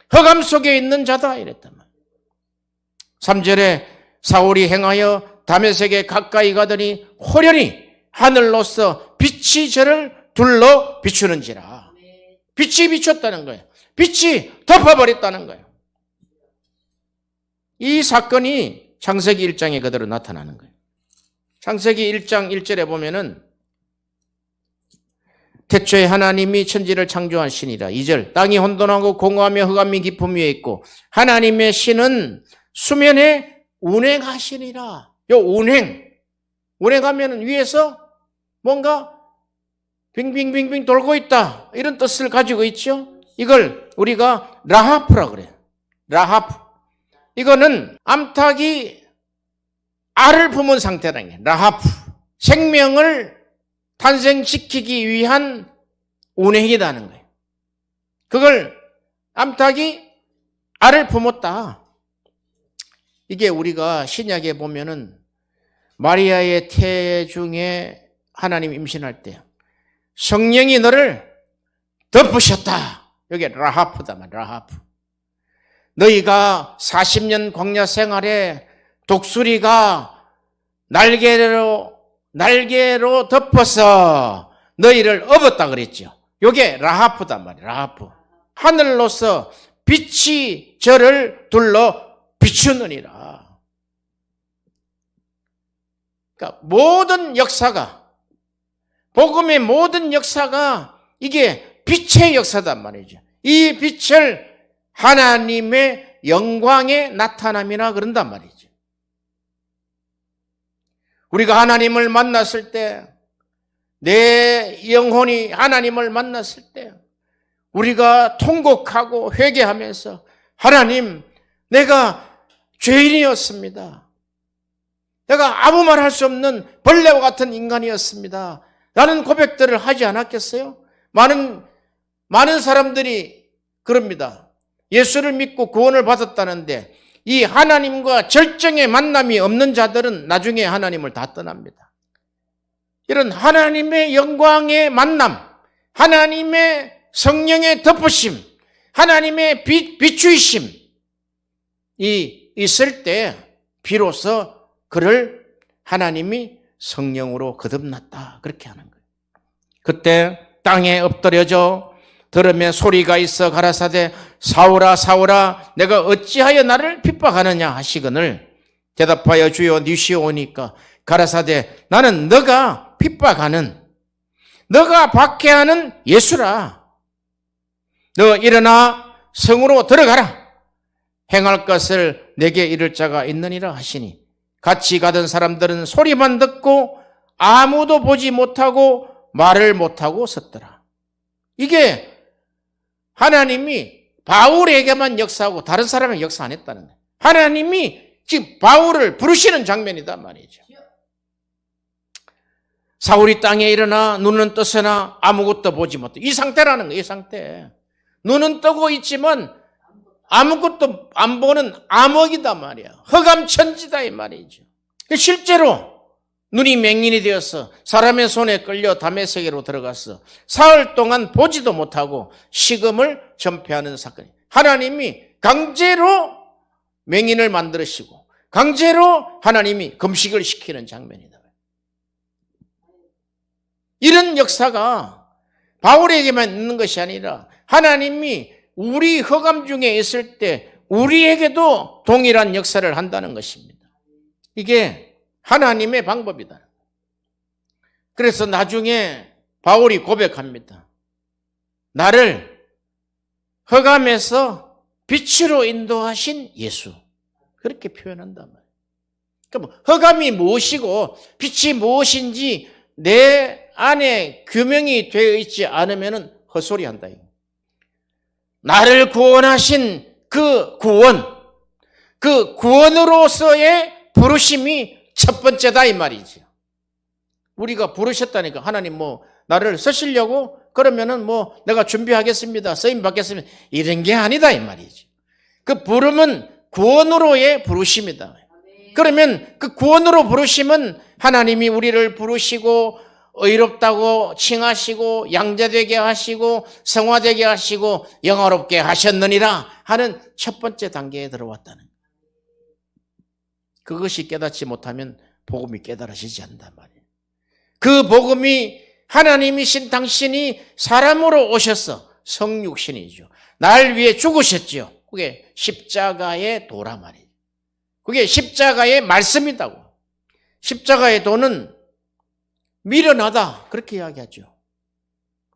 흑암 속에 있는 자다 이랬단 말이에요. 3절에 사울이 행하여 다메섹에 가까이 가더니 호련히 하늘로서 빛이 저를 둘러 비추는지라. 빛이 비췄다는 거예요. 빛이 덮어버렸다는 거예요. 이 사건이 창세기 1장에 그대로 나타나는 거예요. 창세기 1장 1절에 보면은 태초에 하나님이 천지를 창조한 신이라. 2절 땅이 혼돈하고 공허하며 흑암이 깊음 위에 있고 하나님의 신은 수면에 운행하시니라. 요 운행하면 위에서 뭔가 빙빙빙빙 돌고 있다 이런 뜻을 가지고 있죠. 이걸 우리가 라하프라 그래요. 라하프. 이거는 암탉이 알을 품은 상태라는 게 라하프. 생명을 탄생시키기 위한 운행이라는 거예요. 그걸 암탉이 알을 품었다. 이게 우리가 신약에 보면은 마리아의 태중에 하나님 임신할 때 성령이 너를 덮으셨다. 여기 라하프다 말 라하프. 너희가 40년 광야 생활에 독수리가 날개로 덮어서 너희를 업었다 그랬죠. 이게 라하프단 말이에요. 라하프. 하늘로서 빛이 저를 둘러 비추느니라. 그러니까 모든 역사가, 복음의 모든 역사가 이게 빛의 역사단 말이죠. 이 빛을 하나님의 영광의 나타남이라 그런단 말이죠. 우리가 하나님을 만났을 때, 내 영혼이 하나님을 만났을 때 우리가 통곡하고 회개하면서 하나님, 내가 죄인이었습니다. 내가 아무 말 할 수 없는 벌레와 같은 인간이었습니다. 라는 고백들을 하지 않았겠어요? 많은 사람들이 그럽니다. 예수를 믿고 구원을 받았다는데 이 하나님과 절정의 만남이 없는 자들은 나중에 하나님을 다 떠납니다. 이런 하나님의 영광의 만남, 하나님의 성령의 덮으심, 하나님의 비추이심이 있을 때 비로소 그를 하나님이 성령으로 거듭났다. 그렇게 하는 거예요. 그때 땅에 엎드려져 들음에 소리가 있어 가라사대 사울아 사울아 내가 어찌하여 나를 핍박하느냐 하시거늘 대답하여 주여 니시오니까 가라사대 나는 너가 핍박하는 너가 박해하는 예수라. 너 일어나 성으로 들어가라. 행할 것을 내게 이를 자가 있느니라 하시니 같이 가던 사람들은 소리만 듣고 아무도 보지 못하고 말을 못하고 섰더라. 이게 하나님이 바울에게만 역사하고 다른 사람에게 역사 안 했다는 거예요. 하나님이 지금 바울을 부르시는 장면이다 말이죠. 사울이 땅에 일어나 눈은 떴으나 아무것도 보지 못해. 이 상태라는 거예요. 이 상태. 눈은 뜨고 있지만 아무것도 안 보는 암흑이다 말이야. 허감천지다 이 말이죠. 실제로 눈이 맹인이 되어서 사람의 손에 끌려 다메섹으로 들어가서 사흘 동안 보지도 못하고 식음을 전폐하는 사건이에요. 하나님이 강제로 맹인을 만들으시고 강제로 하나님이 금식을 시키는 장면이다. 이런 역사가 바울에게만 있는 것이 아니라 하나님이 우리 허감 중에 있을 때 우리에게도 동일한 역사를 한다는 것입니다. 이게 하나님의 방법이다. 그래서 나중에 바울이 고백합니다. 나를 허감에서 빛으로 인도하신 예수. 그렇게 표현한단 말이에요. 그러니까 허감이 무엇이고 빛이 무엇인지 내 안에 규명이 되어 있지 않으면 헛소리 한다. 나를 구원하신 그 구원, 그 구원으로서의 부르심이 첫 번째다 이 말이죠. 우리가 부르셨다니까 하나님 나를 쓰시려고 그러면은 내가 준비하겠습니다. 쓰임 받겠습니다. 이런 게 아니다 이 말이죠. 그 부름은 구원으로의 부르심이다. 그러면 그 구원으로 부르심은 하나님이 우리를 부르시고 의롭다고 칭하시고 양자되게 하시고 성화되게 하시고 영화롭게 하셨느니라 하는 첫 번째 단계에 들어왔다는 거예요. 그것이 깨닫지 못하면 복음이 깨달아지지 않는단 말이에요. 그 복음이 하나님이신 당신이 사람으로 오셔서 성육신이죠. 날 위해 죽으셨죠. 그게 십자가의 도라 말이에요. 그게 십자가의 말씀이다고. 십자가의 도는 미련하다 그렇게 이야기하죠.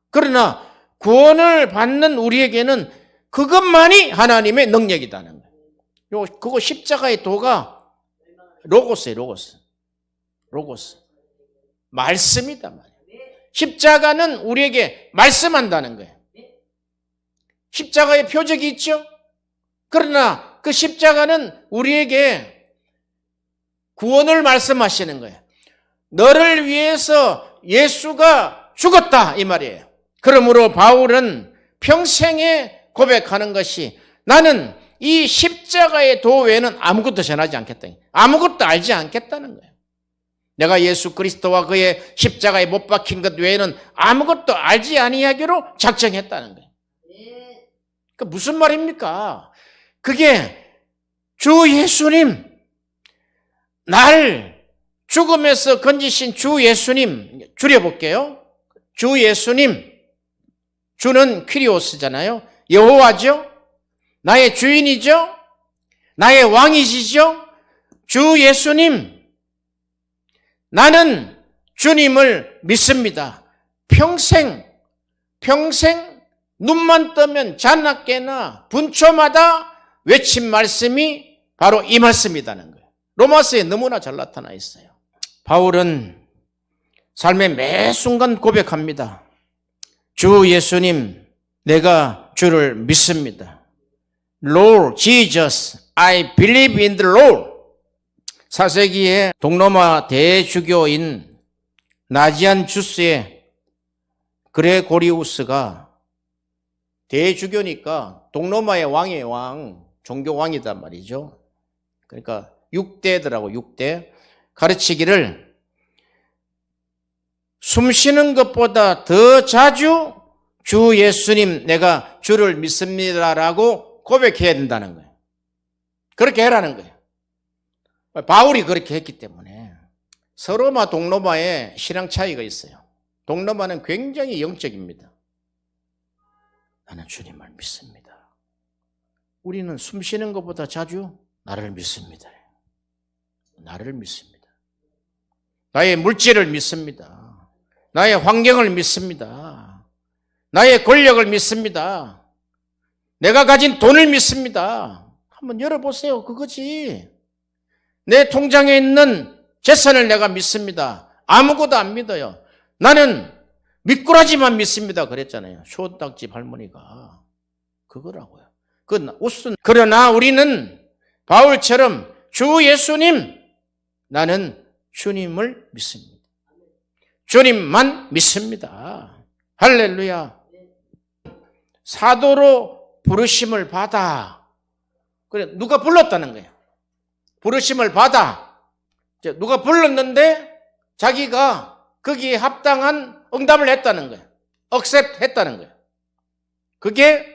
그러나 구원을 받는 우리에게는 그것만이 하나님의 능력이다는 거예요. 그거 십자가의 도가 로고스예요. 로고스. 말씀이다 말이에요. 십자가는 우리에게 말씀한다는 거예요. 십자가의 표적이 있죠. 그러나 그 십자가는 우리에게 구원을 말씀하시는 거예요. 너를 위해서 예수가 죽었다 이 말이에요. 그러므로 바울은 평생에 고백하는 것이 나는 이 십자가의 도 외에는 아무것도 전하지 않겠다. 아무것도 알지 않겠다는 거예요. 내가 예수 그리스도와 그의 십자가에 못 박힌 것 외에는 아무것도 알지 아니하기로 작정했다는 거예요. 그 무슨 말입니까? 그게 주 예수님, 날 죽음에서 건지신 주 예수님, 줄여볼게요. 주 예수님, 주는 퀴리오스잖아요. 여호와죠. 나의 주인이죠. 나의 왕이시죠. 주 예수님, 나는 주님을 믿습니다. 평생 눈만 뜨면 자나깨나 분초마다 외친 말씀이 바로 이 말씀이라는 거예요. 로마서에 너무나 잘 나타나 있어요. 바울은 삶의 매 순간 고백합니다. 주 예수님, 내가 주를 믿습니다. Lord Jesus, I believe in the Lord. 4세기에 동로마 대주교인 나지안 주스의 그레고리우스가 대주교니까 동로마의 왕의 왕, 종교 왕이단 말이죠. 그러니까 6대더라고 6대. 가르치기를 숨 쉬는 것보다 더 자주 주 예수님 내가 주를 믿습니다라고 고백해야 된다는 거예요. 그렇게 해라는 거예요. 바울이 그렇게 했기 때문에. 서로마 동로마에 신앙 차이가 있어요. 동로마는 굉장히 영적입니다. 나는 주님을 믿습니다. 우리는 숨 쉬는 것보다 자주 나를 믿습니다. 나를 믿습니다. 나의 물질을 믿습니다. 나의 환경을 믿습니다. 나의 권력을 믿습니다. 내가 가진 돈을 믿습니다. 한번 열어보세요. 그거지. 내 통장에 있는 재산을 내가 믿습니다. 아무것도 안 믿어요. 나는 미꾸라지만 믿습니다. 그랬잖아요. 쇼딱집 할머니가. 그거라고요. 그건 웃은. 그러나 우리는 바울처럼 주 예수님, 나는 주님을 믿습니다. 주님만 믿습니다. 할렐루야. 사도로 부르심을 받아. 그래, 누가 불렀다는 거예요. 부르심을 받아. 누가 불렀는데 자기가 거기에 합당한 응답을 했다는 거예요. 억셉트 했다는 거예요. 그게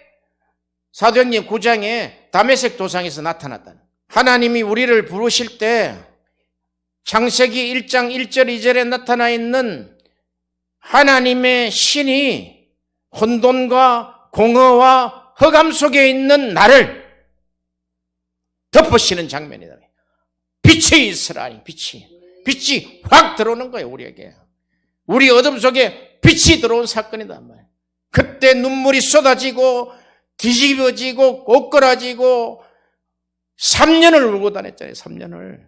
사도행전 9장에 다메섹 도상에서 나타났다는 거예요. 하나님이 우리를 부르실 때 창세기 1장 1절 2절에 나타나 있는 하나님의 신이 혼돈과 공허와 흑암 속에 있는 나를 덮으시는 장면이다. 빛이 있으라. 빛이 확 들어오는 거예요. 우리에게. 우리 어둠 속에 빛이 들어온 사건이다. 그때 눈물이 쏟아지고 뒤집어지고 꼬꾸라지고 3년을 울고 다녔잖아요. 3년을.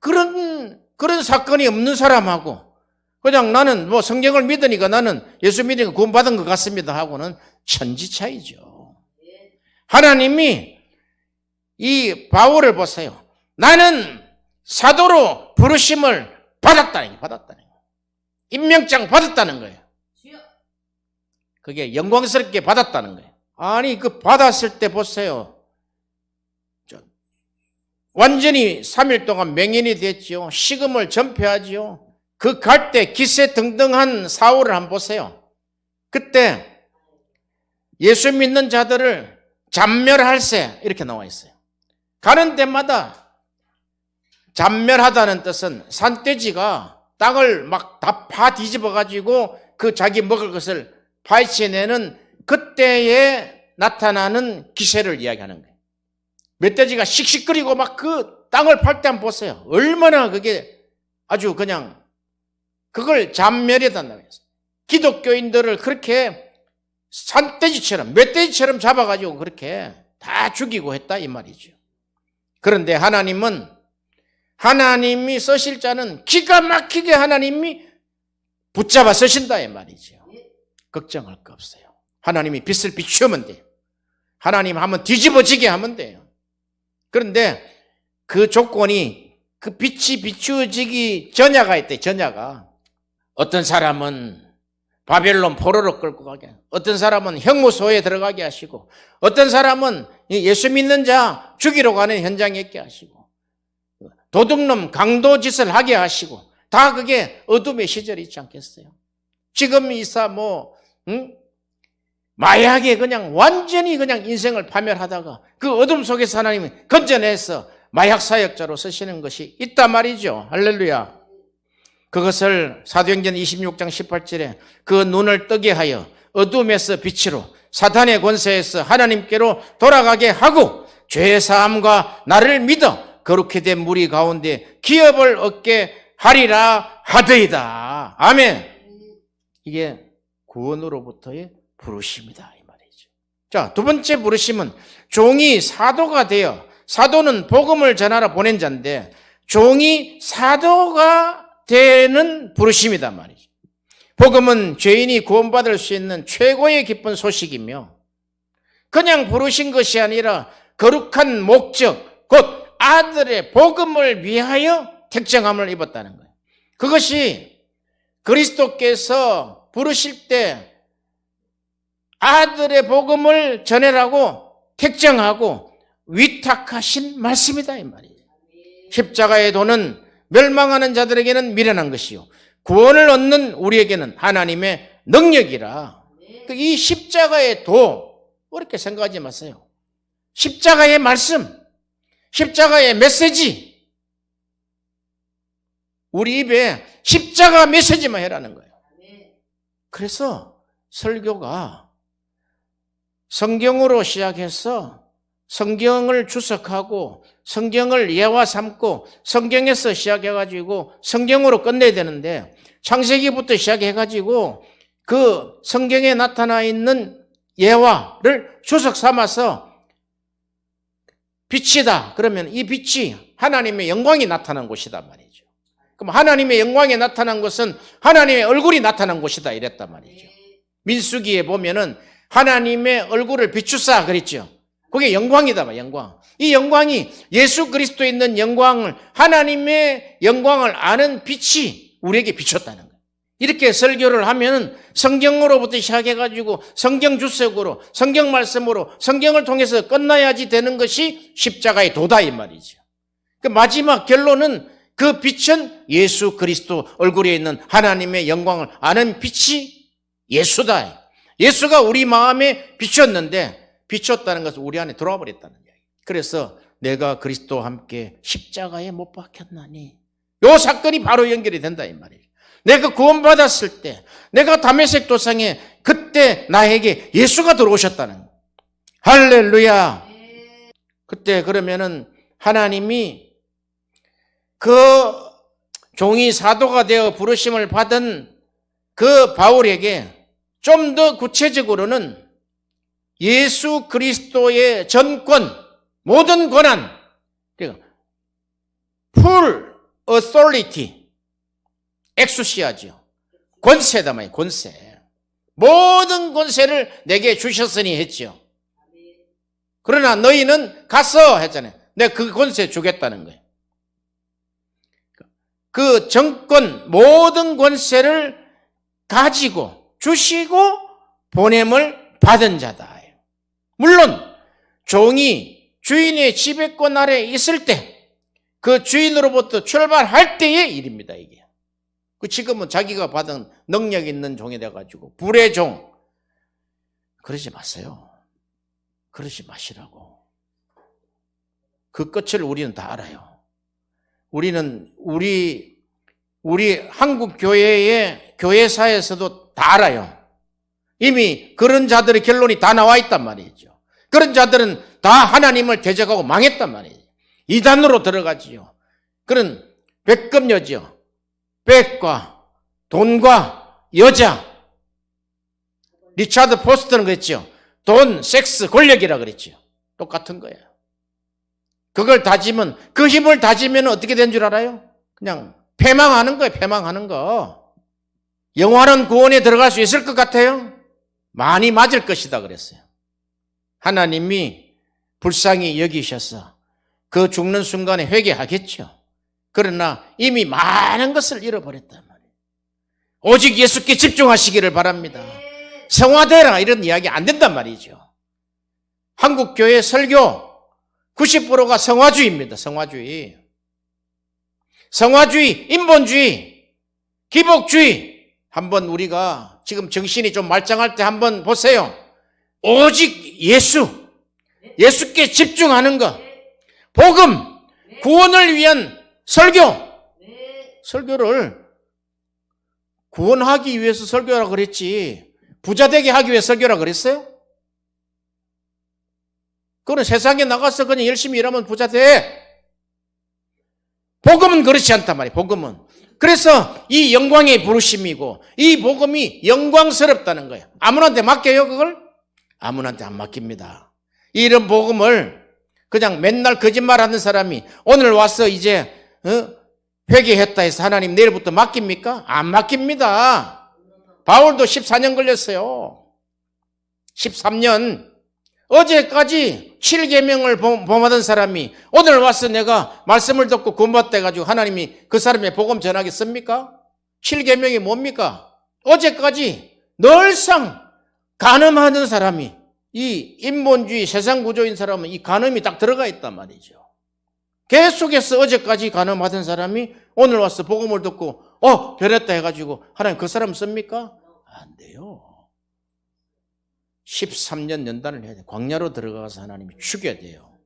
그런 사건이 없는 사람하고 그냥 나는 뭐 성경을 믿으니까 나는 예수 믿으니까 구원받은 것 같습니다 하고는 천지 차이죠. 하나님이 이 바울을 보세요. 나는 사도로 부르심을 받았다는 거예요. 임명장 받았다는 거예요. 그게 영광스럽게 받았다는 거예요. 아니 그 받았을 때 보세요. 완전히 3일 동안 맹인이 됐지요. 식음을 전폐하지요. 그 갈 때 기세등등한 사울을 한번 보세요. 그때 예수 믿는 자들을 잔멸할세 이렇게 나와 있어요. 가는 데마다 잔멸하다는 뜻은 산돼지가 땅을 막 다 파 뒤집어 가지고 그 자기 먹을 것을 파헤쳐내는 그때에 나타나는 기세를 이야기하는 거예요. 멧돼지가 씩씩거리고 막 그 땅을 팔 때 한번 보세요. 얼마나 그게 아주 그냥 그걸 잔멸이단다고 했어요. 기독교인들을 그렇게 산돼지처럼 멧돼지처럼 잡아가지고 그렇게 다 죽이고 했다 이 말이죠. 그런데 하나님이 쓰실 자는 기가 막히게 하나님이 붙잡아 쓰신다 이 말이죠. 걱정할 거 없어요. 하나님이 빛을 비추면 돼요. 하나님 한번 뒤집어지게 하면 돼요. 그런데 그 조건이 그 빛이 비추어지기 전야가 있대. 전야가. 어떤 사람은 바벨론 포로로 끌고 가게, 어떤 사람은 형무소에 들어가게 하시고, 어떤 사람은 예수 믿는 자 죽이러 가는 현장에 있게 하시고, 도둑놈 강도짓을 하게 하시고, 다 그게 어둠의 시절이 있지 않겠어요? 지금 이사 마약에 그냥 완전히 그냥 인생을 파멸하다가 그 어둠 속에서 하나님이 건져내서 마약 사역자로 쓰시는 것이 있단 말이죠. 할렐루야. 그것을 사도행전 26장 18절에 그 눈을 뜨게 하여 어둠에서 빛으로 사탄의 권세에서 하나님께로 돌아가게 하고 죄 사함과 나를 믿어 거룩히 된 무리 가운데 기업을 얻게 하리라 하더이다. 아멘. 이게 구원으로부터의 부르심이다 이 말이죠. 자, 두 번째 부르심은 종이 사도가 되어, 사도는 복음을 전하러 보낸 자인데 종이 사도가 되는 부르심이다 말이죠. 복음은 죄인이 구원받을 수 있는 최고의 기쁜 소식이며 그냥 부르신 것이 아니라 거룩한 목적, 곧 아들의 복음을 위하여 택정함을 입었다는 거예요. 그것이 그리스도께서 부르실 때 아들의 복음을 전해라고 택정하고 위탁하신 말씀이다 이 말이에요. 십자가의 도는 멸망하는 자들에게는 미련한 것이요 구원을 얻는 우리에게는 하나님의 능력이라. 이 십자가의 도 그렇게 생각하지 마세요. 십자가의 말씀, 십자가의 메시지, 우리 입에 십자가 메시지만 해라는 거예요. 그래서 설교가 성경으로 시작해서 성경을 주석하고 성경을 예화 삼고 성경에서 시작해가지고 성경으로 끝내야 되는데 창세기부터 시작해가지고 그 성경에 나타나 있는 예화를 주석 삼아서 빛이다. 그러면 이 빛이 하나님의 영광이 나타난 곳이단 말이죠. 그럼 하나님의 영광이 나타난 것은 하나님의 얼굴이 나타난 곳이다 이랬단 말이죠. 민수기에 보면은 하나님의 얼굴을 비추사 그랬죠. 그게 영광이다, 영광. 이 영광이 예수 그리스도에 있는 영광을, 하나님의 영광을 아는 빛이 우리에게 비쳤다는 거예요. 이렇게 설교를 하면 성경으로부터 시작해가지고 성경 주석으로, 성경 말씀으로, 성경을 통해서 끝나야지 되는 것이 십자가의 도다 이 말이죠. 그 마지막 결론은 그 빛은 예수 그리스도 얼굴에 있는 하나님의 영광을 아는 빛이 예수다. 예수가 우리 마음에 비쳤는데 비쳤다는 것은 우리 안에 들어와 버렸다는 이야기. 그래서 내가 그리스도와 함께 십자가에 못 박혔나니 이 사건이 바로 연결이 된다 이 말이에요. 내가 구원받았을 때, 내가 다메섹 도상에 그때 나에게 예수가 들어오셨다는 거예요. 할렐루야. 그때 그러면은 하나님이 그 종이 사도가 되어 부르심을 받은 그 바울에게 좀 더 구체적으로는 예수 그리스도의 전권, 모든 권한, full authority, 엑수시아죠. 권세다 말이에요. 권세. 모든 권세를 내게 주셨으니 했죠. 그러나 너희는 가서 했잖아요. 내가 그 권세 주겠다는 거예요. 그 정권, 모든 권세를 가지고 주시고 보냄을 받은 자다. 물론 종이 주인의 지배권 아래 있을 때 그 주인으로부터 출발할 때의 일입니다. 이게. 지금은 자기가 받은 능력 있는 종이 돼가지고 불의 종. 그러지 마세요. 그러지 마시라고. 그 끝을 우리는 다 알아요. 우리는 우리 한국 교회의 교회사에서도 다 알아요. 이미 그런 자들의 결론이 다 나와 있단 말이죠. 그런 자들은 다 하나님을 대적하고 망했단 말이에요. 이단으로 들어가지요. 그런 백금여지요. 백과 돈과 여자. 리차드 포스터는 그랬죠. 돈, 섹스, 권력이라 그랬죠. 똑같은 거예요. 그걸 다지면, 그 힘을 다지면 어떻게 된 줄 알아요? 그냥 패망하는 거예요. 패망하는 거. 영원한 구원에 들어갈 수 있을 것 같아요? 많이 맞을 것이다 그랬어요. 하나님이 불쌍히 여기셔서 그 죽는 순간에 회개하겠죠. 그러나 이미 많은 것을 잃어버렸단 말이에요. 오직 예수께 집중하시기를 바랍니다. 성화되라 이런 이야기 안 된단 말이죠. 한국 교회 설교 90%가 성화주의입니다. 성화주의. 성화주의, 인본주의, 기복주의. 한번 우리가 지금 정신이 좀 말짱할 때 한번 보세요. 오직 예수께 집중하는 것. 복음, 구원을 위한 설교. 설교를 구원하기 위해서 설교라고 그랬지 부자 되게 하기 위해 설교라고 그랬어요? 그건 세상에 나가서 그냥 열심히 일하면 부자 돼. 복음은 그렇지 않단 말이에요. 복음은. 그래서 이 영광의 부르심이고 이 복음이 영광스럽다는 거예요. 아무나한테 맡겨요 그걸? 아무나한테 안 맡깁니다. 이런 복음을 그냥 맨날 거짓말하는 사람이 오늘 와서 이제 회개했다 해서 하나님 내일부터 맡깁니까? 안 맡깁니다. 바울도 14년 걸렸어요. 13년. 어제까지 7계명을 범하던 사람이 오늘 와서 내가 말씀을 듣고 구원받다 해가지고 하나님이 그 사람의 복음 전하겠습니까? 7계명이 뭡니까? 어제까지 늘상 간음하던 사람이 이 인본주의 세상 구조인 사람은 이 간음이 딱 들어가 있단 말이죠. 계속해서 어제까지 간음하던 사람이 오늘 와서 복음을 듣고 변했다 해가지고 하나님 그 사람 씁니까? 안 돼요. 13년 연단을 해야 돼요. 광야로 들어가서 하나님이 죽여야 돼요.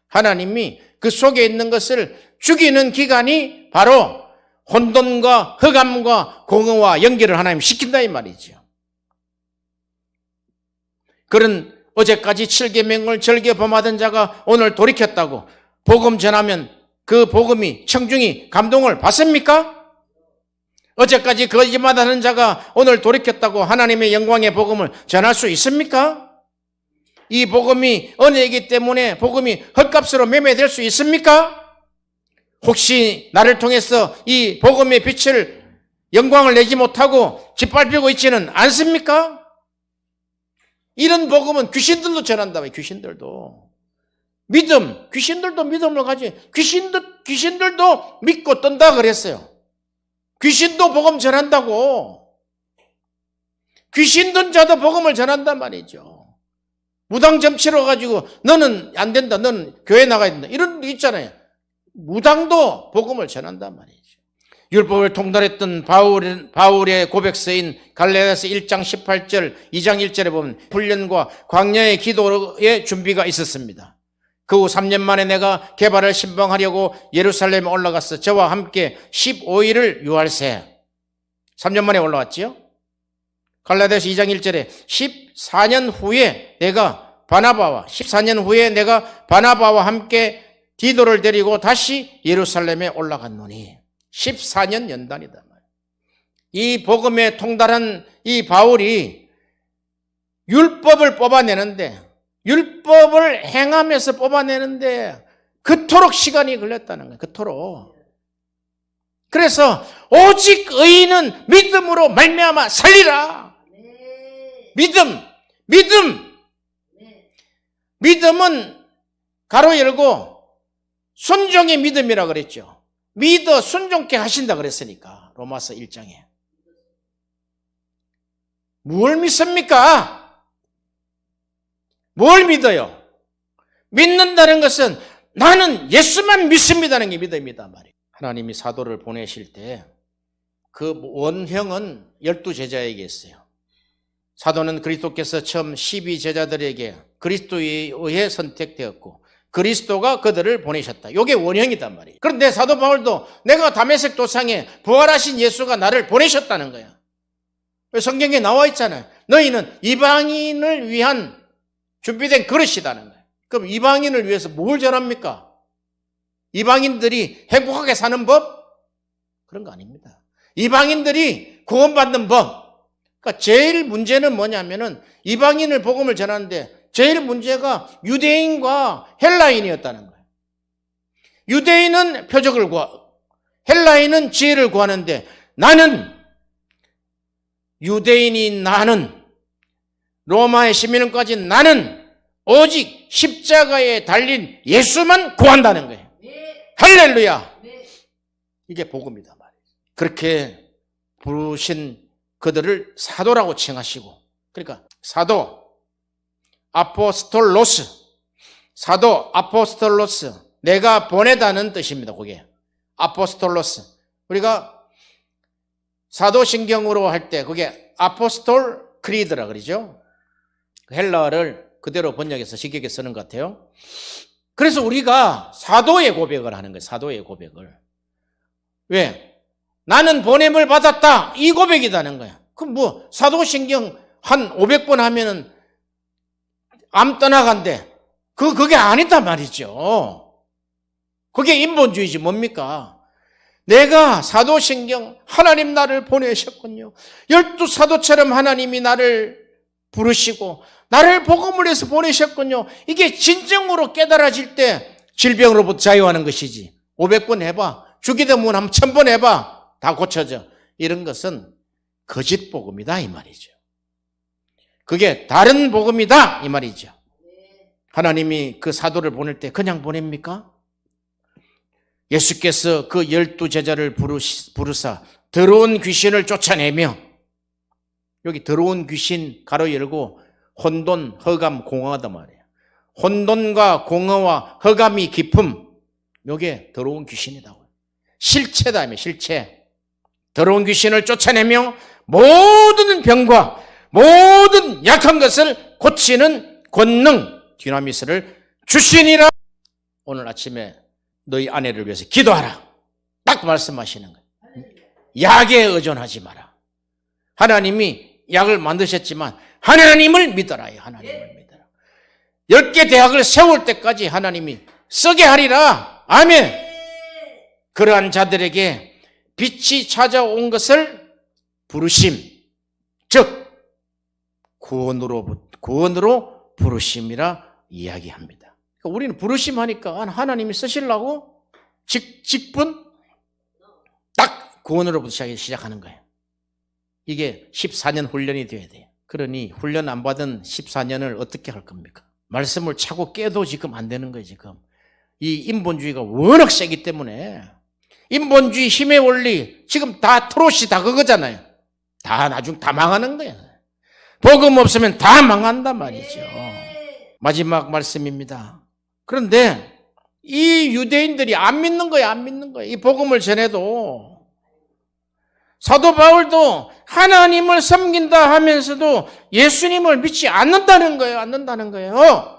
하나님이 그 속에 있는 것을 죽이는 기간이 바로 혼돈과 흑암과 공허와 연결을 하나님 시킨다 이 말이죠. 그런 어제까지 7계명을 절개 범하던 자가 오늘 돌이켰다고 복음 전하면 그 복음이 청중이 감동을 받습니까? 어제까지 거짓말하는 자가 오늘 돌이켰다고 하나님의 영광의 복음을 전할 수 있습니까? 이 복음이 은혜이기 때문에 복음이 헐값으로 매매될 수 있습니까? 혹시 나를 통해서 이 복음의 빛을 영광을 내지 못하고 짓밟히고 있지는 않습니까? 이런 복음은 귀신들도 전한다며. 귀신들도 믿음, 귀신들도 믿음을 가지. 귀신들도 믿고 뜬다 그랬어요. 귀신도 복음 전한다고. 귀신 든 자도 복음을 전한단 말이죠. 무당 점치러 가지고 너는 안 된다, 너는 교회 나가야 된다, 이런 게 있잖아요. 무당도 복음을 전한단 말이죠. 율법을 통달했던 바울의 고백서인 갈라디아서 1장 18절, 2장 1절에 보면 훈련과 광야의 기도의 준비가 있었습니다. 그 후 3년 만에 내가 게바를 신방하려고 예루살렘에 올라가서 저와 함께 15일을 유할세. 3년 만에 올라왔지요? 갈라디아서 2장 1절에 14년 후에 내가 바나바와 함께 디도를 데리고 다시 예루살렘에 올라갔노니 14년 연단이다. 이 복음에 통달한 이 바울이 율법을 뽑아내는데, 율법을 행하면서 뽑아내는데 그토록 시간이 걸렸다는 거예요. 그토록. 그래서 오직 의인은 믿음으로 말미암아 살리라. 믿음은 가로 열고 순종의 믿음이라 그랬죠. 믿어 순종케 하신다 그랬으니까 로마서 1장에. 뭘 믿습니까? 뭘 믿어요? 믿는다는 것은 나는 예수만 믿습니다는 게 믿음이다 말이에요. 하나님이 사도를 보내실 때 그 원형은 12제자에게 있어요. 사도는 그리스도께서 처음 12제자들에게 그리스도에 의해 선택되었고 그리스도가 그들을 보내셨다. 이게 원형이단 말이에요. 그런데 사도 바울도 내가 다메섹 도상에 부활하신 예수가 나를 보내셨다는 거야. 성경에 나와 있잖아요. 너희는 이방인을 위한 준비된 그릇이다는 거예요. 그럼 이방인을 위해서 뭘 전합니까? 이방인들이 행복하게 사는 법? 그런 거 아닙니다. 이방인들이 구원받는 법. 그러니까 제일 문제는 뭐냐면은 이방인을 복음을 전하는데 제일 문제가 유대인과 헬라인이었다는 거예요. 유대인은 표적을 구하고 헬라인은 지혜를 구하는데 유대인인 나는 로마의 시민까지 나는 오직 십자가에 달린 예수만 구한다는 거예요. 할렐루야. 이게 복음이다 말이에요. 그렇게 부르신 그들을 사도라고 칭하시고, 그러니까 사도 아포스톨로스, 내가 보내다는 뜻입니다. 그게 아포스톨로스. 우리가 사도신경으로 할 때 그게 아포스톨 크리드라 그러죠. 헬라어를 그대로 번역해서 쉽게 쓰는 것 같아요. 그래서 우리가 사도의 고백을 하는 거예요. 사도의 고백을. 왜? 나는 보냄을 받았다. 이 고백이다는 거야. 그럼 뭐 사도신경 한 500번 하면은 암 떠나간대. 그게 아니다 말이죠. 그게 인본주의지 뭡니까? 내가 사도신경 하나님 나를 보내셨군요. 12사도처럼 하나님이 나를 부르시고 나를 복음을 해서 보내셨군요. 이게 진정으로 깨달아질 때 질병으로부터 자유하는 것이지. 500번 해봐. 주기도문 한 1000번 해봐. 다 고쳐져. 이런 것은 거짓 복음이다 이 말이죠. 그게 다른 복음이다 이 말이죠. 하나님이 그 사도를 보낼 때 그냥 보냅니까? 예수께서 그 12제자를 부르사 더러운 귀신을 쫓아내며, 여기 더러운 귀신 가로 열고 혼돈, 허감, 공허하단 말이에요. 혼돈과 공허와 허감이 깊음, 이게 더러운 귀신이다. 실체다, 실체. 더러운 귀신을 쫓아내며 모든 병과 모든 약한 것을 고치는 권능, 디나미스를 주시니라. 오늘 아침에 너희 아내를 위해서 기도하라. 딱 말씀하시는 거예요. 약에 의존하지 마라. 하나님이 약을 만드셨지만 하나님을 믿어라. 하나님을 믿어라. 10개 대학을 세울 때까지 하나님이 쓰게 하리라. 아멘. 그러한 자들에게 빛이 찾아온 것을 부르심, 즉 구원으로 부르심이라 이야기합니다. 그러니까 우리는 부르심 하니까 하나님이 쓰시려고 직분 딱 구원으로부터 시작하는 거예요. 이게 14년 훈련이 돼야 돼요. 그러니 훈련 안 받은 14년을 어떻게 할 겁니까? 말씀을 차고 깨도 지금 안 되는 거예요. 지금 이 인본주의가 워낙 세기 때문에 인본주의 힘의 원리 지금 다 트롯이 다 그거잖아요. 다 나중 다 망하는 거예요. 복음 없으면 다 망한단 말이죠. 마지막 말씀입니다. 그런데 이 유대인들이 안 믿는 거예요. 안 믿는 거예요. 이 복음을 전해도 사도 바울도 하나님을 섬긴다 하면서도 예수님을 믿지 않는다는 거예요. 않는다는 거예요.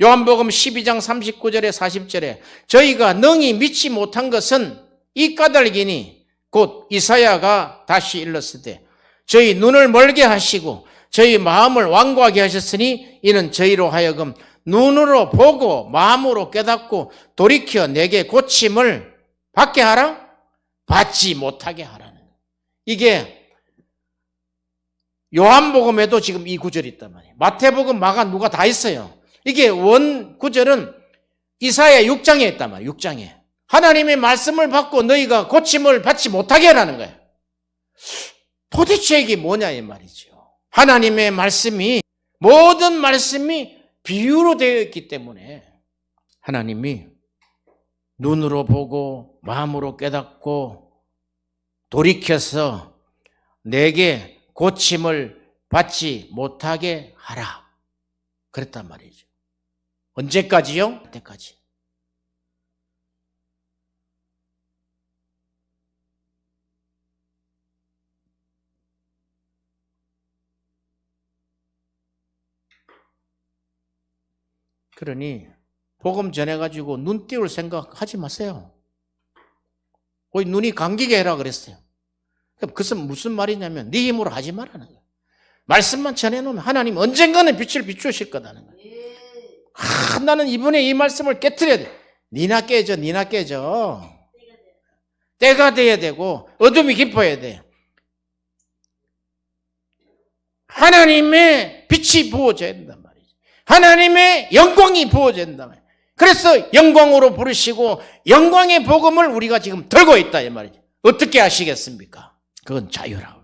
요한복음 12장 39절에 40절에 저희가 능히 믿지 못한 것은 이 까닭이니 곧 이사야가 다시 일렀으되 저희 눈을 멀게 하시고 저희 마음을 완고하게 하셨으니 이는 저희로 하여금 눈으로 보고 마음으로 깨닫고 돌이켜 내게 고침을 받게 하라? 받지 못하게 하라는 거예요. 이게 요한복음에도 지금 이 구절이 있단 말이에요. 마태복음, 마가, 누가 다 있어요. 이게 원 구절은 이사야 6장에 있단 말이에요. 6장에. 하나님의 말씀을 받고 너희가 고침을 받지 못하게 하라는 거예요. 도대체 이게 뭐냐 이 말이죠. 하나님의 말씀이 모든 말씀이 비유로 되어 있기 때문에 하나님이 눈으로 보고 마음으로 깨닫고 돌이켜서 내게 고침을 받지 못하게 하라. 그랬단 말이죠. 언제까지요? 그때까지. 그러니 복음 전해가지고 눈 띄울 생각 하지 마세요. 거의 눈이 감기게 해라 그랬어요. 그것은 무슨 말이냐면 네 힘으로 하지 말라는 거예요. 말씀만 전해놓으면 하나님 언젠가는 빛을 비추실 거다는 거예요. 나는 이번에 이 말씀을 깨트려야 돼. 니나 깨져. 때가 돼야 되고 어둠이 깊어야 돼. 하나님의 빛이 부어져야 된단 말이죠. 하나님의 영광이 부어져야 된단 말이에요. 그래서 영광으로 부르시고 영광의 복음을 우리가 지금 들고 있다 이 말이죠. 어떻게 하시겠습니까? 그건 자유라고.